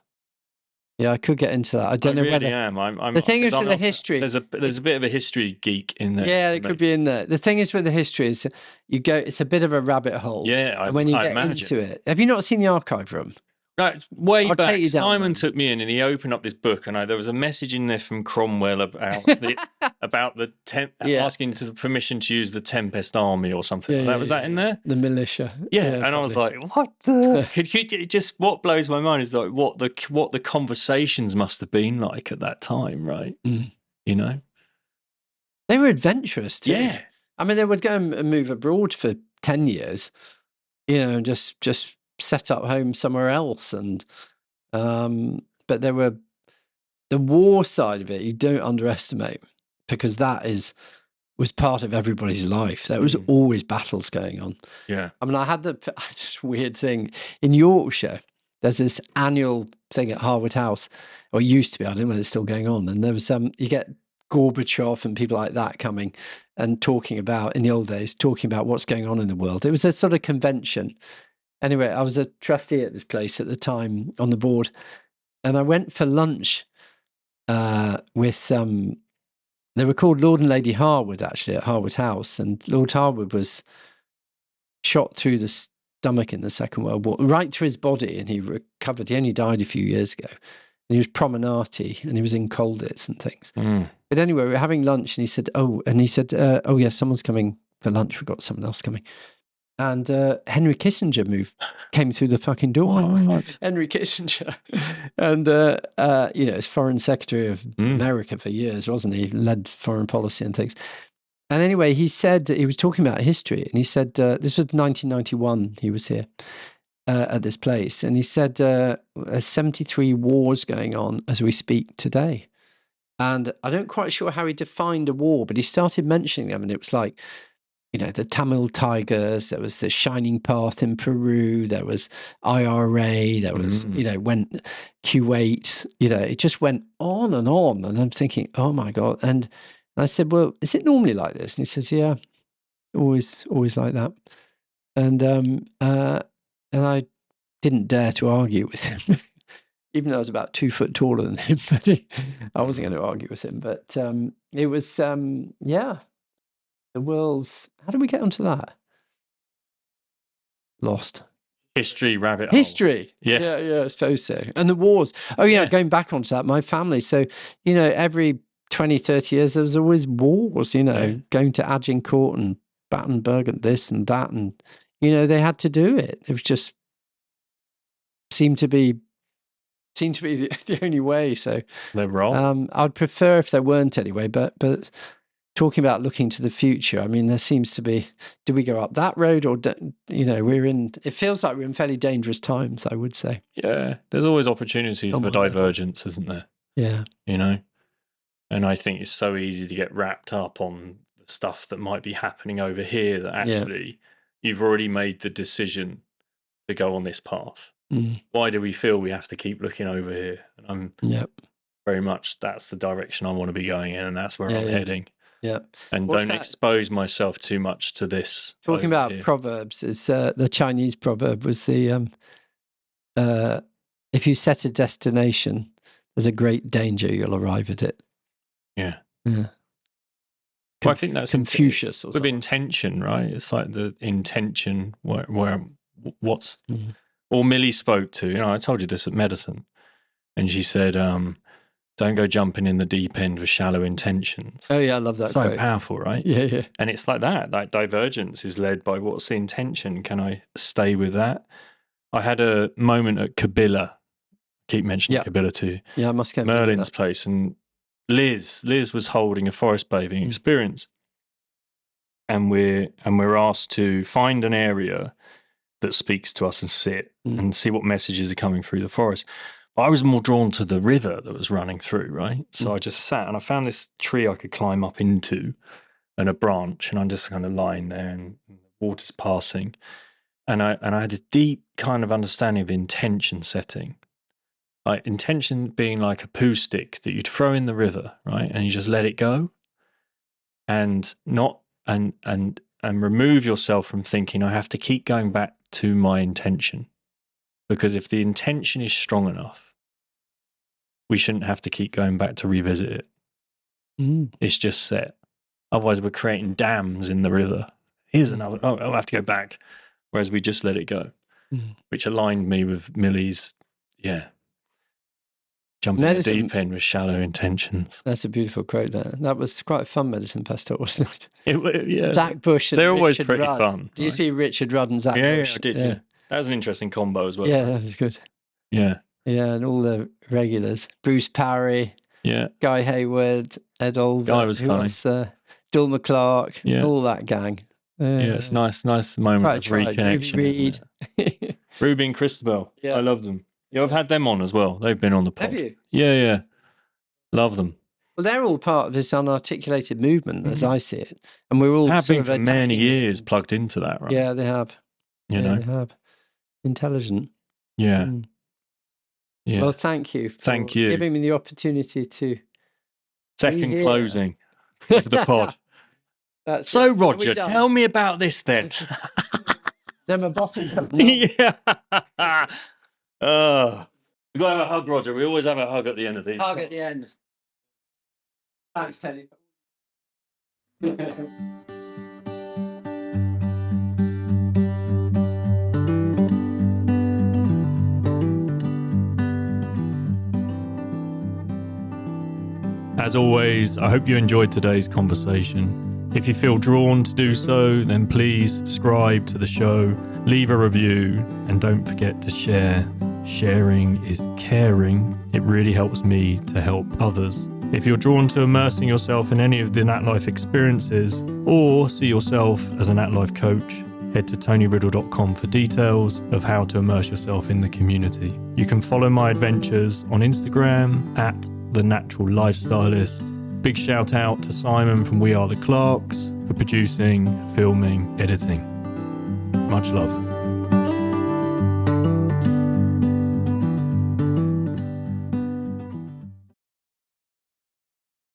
Speaker 3: Yeah, I could get into that. I don't know
Speaker 1: really
Speaker 3: whether.
Speaker 1: I'm
Speaker 3: the thing is with the history.
Speaker 1: There's a bit of a history geek in there.
Speaker 3: Yeah, it could be in there. The thing is with the history is it's a bit of a rabbit hole.
Speaker 1: Yeah,
Speaker 3: and when you get into it, have you not seen the archive room?
Speaker 1: Right, way back, Simon took me in and he opened up this book, and there was a message in there from Cromwell about asking for permission to use the Tempest army or something. Was that in there?
Speaker 3: The militia.
Speaker 1: Yeah, and probably. I was like, what the? What blows my mind is like what the conversations must have been like at that time, right? They
Speaker 3: were adventurous too.
Speaker 1: Yeah,
Speaker 3: I mean, they would go and move abroad for 10 years, and just set up home somewhere else, and but there were the war side of it you don't underestimate, because that was part of everybody's life. There was always battles going on.
Speaker 1: Yeah,
Speaker 3: I mean, I had this weird thing in Yorkshire. There's this annual thing at Harwood House, or it used to be. I don't know whether it's still going on. And there was you get Gorbachev and people like that coming and talking about, in the old days, talking about what's going on in the world. It was a sort of convention. Anyway, I was a trustee at this place at the time on the board, and I went for lunch with they were called Lord and Lady Harwood, actually, at Harwood House. And Lord Harwood was shot through the stomach in the Second World War, right through his body, and he recovered. He only died a few years ago. And he was promenati, and he was in Colditz and things. But anyway, we were having lunch, and he said, oh, yes, someone's coming for lunch. We've got someone else coming. And Henry Kissinger came through the fucking door. Henry Kissinger. And, as Foreign Secretary of America for years, wasn't he? Led foreign policy and things. And anyway, he said, he was talking about history, and he said, this was 1991, he was here at this place. And he said, there's 73 wars going on as we speak today. And I don't quite sure how he defined a war, but he started mentioning them, and it was like, the Tamil Tigers, there was the Shining Path in Peru, there was IRA, there was, went Kuwait, it just went on. And I'm thinking, oh my God. And I said, well, is it normally like this? And he says, yeah, always like that. And I didn't dare to argue with him, even though I was about 2 foot taller than him, but I wasn't going to argue with him. But it was, the world's, how did we get onto that? Lost.
Speaker 1: History rabbit hole.
Speaker 3: History. Yeah, I suppose so. And the wars. Oh, yeah, going back onto that, my family. So, every 20, 30 years, there was always wars, going to Agincourt and Battenberg and this and that. And, they had to do it. It was just, seemed to be the only way. So
Speaker 1: they're wrong.
Speaker 3: I'd prefer if there weren't anyway, but talking about looking to the future, I mean, there seems to be, do we go up that road, or, it feels like we're in fairly dangerous times, I would say.
Speaker 1: Yeah, there's always opportunities for divergence, isn't there?
Speaker 3: Yeah.
Speaker 1: And I think it's so easy to get wrapped up on the stuff that might be happening over here that actually you've already made the decision to go on this path. Why do we feel we have to keep looking over here? And I'm very much, that's the direction I want to be going in, and that's where I'm heading.
Speaker 3: Yeah.
Speaker 1: And don't expose myself too much to this.
Speaker 3: Talking about proverbs, is the Chinese proverb was the if you set a destination, there's a great danger you'll arrive at it.
Speaker 1: Yeah.
Speaker 3: Yeah.
Speaker 1: Well, I think that's
Speaker 3: Confucius or
Speaker 1: with intention, right? It's like the intention where what's or Millie spoke to, I told you this at medicine, and she said, don't go jumping in the deep end with shallow intentions.
Speaker 3: Oh, yeah, I love that.
Speaker 1: So quote. Powerful, right?
Speaker 3: Yeah.
Speaker 1: And it's like that. Like divergence is led by what's the intention? Can I stay with that? I had a moment at Kabila. Keep mentioning Kabila too.
Speaker 3: Yeah, I must go.
Speaker 1: Merlin's place. And Liz was holding a forest bathing experience. And we're asked to find an area that speaks to us and sit and see what messages are coming through the forest. I was more drawn to the river that was running through, right? So I just sat and I found this tree I could climb up into and a branch, and I'm just kind of lying there and the water's passing. And I had this deep kind of understanding of intention setting. Like intention being like a poo stick that you'd throw in the river, right? And you just let it go and remove yourself from thinking I have to keep going back to my intention. Because if the intention is strong enough, we shouldn't have to keep going back to revisit it. It's just set. Otherwise, we're creating dams in the river. Here's another, I'll have to go back. Whereas we just let it go, which aligned me with Millie's, jumping in the deep end with shallow intentions.
Speaker 3: That's a beautiful quote there. That was quite a fun medicine pastel, wasn't
Speaker 1: it? Yeah.
Speaker 3: Zach Bush and
Speaker 1: they're always
Speaker 3: Richard
Speaker 1: pretty
Speaker 3: Rudd.
Speaker 1: fun.
Speaker 3: Do you see Richard Rudd and Zach Bush?
Speaker 1: Yeah, I did, yeah. That was an interesting combo as well.
Speaker 3: Yeah, that was good.
Speaker 1: Yeah.
Speaker 3: Yeah, and all the regulars. Bruce Parry, Guy Hayward, Ed Olver.
Speaker 1: Guy was funny.
Speaker 3: Dul McClark, all that gang.
Speaker 1: It's nice moment of reconnection.
Speaker 3: Reed.
Speaker 1: Ruby and Christabel. Yeah. I love them. Yeah, I've had them on as well. They've been on the pod.
Speaker 3: Have you?
Speaker 1: Yeah. Love them.
Speaker 3: Well, they're all part of this unarticulated movement, as I see it. And we're all
Speaker 1: have
Speaker 3: sort
Speaker 1: been
Speaker 3: of
Speaker 1: for many years plugged into that, right?
Speaker 3: Yeah, they have.
Speaker 1: You know?
Speaker 3: They have. Intelligent.
Speaker 1: Yeah. Yeah.
Speaker 3: Well, thank you for
Speaker 1: Thank you.
Speaker 3: giving me the opportunity to
Speaker 1: Second
Speaker 3: here.
Speaker 1: closing of the pod.
Speaker 3: That's
Speaker 1: So,
Speaker 3: it. Are we
Speaker 1: Roger,
Speaker 3: done?
Speaker 1: tell me about this then.
Speaker 3: Then my bottom comes down.
Speaker 1: Yeah. We've got to have a hug, Roger. We always have a hug at the end of these.
Speaker 3: Hug at the end. Thanks, Teddy.
Speaker 1: As always, I hope you enjoyed today's conversation. If you feel drawn to do so, then please subscribe to the show, leave a review, and don't forget to share. Sharing is caring. It really helps me to help others. If you're drawn to immersing yourself in any of the NatLife experiences, or see yourself as a NatLife coach, head to tonyriddle.com for details of how to immerse yourself in the community. You can follow my adventures on Instagram at The Natural Lifestylist. Big shout out to Simon from We Are the Clarks for producing, filming, editing. Much love.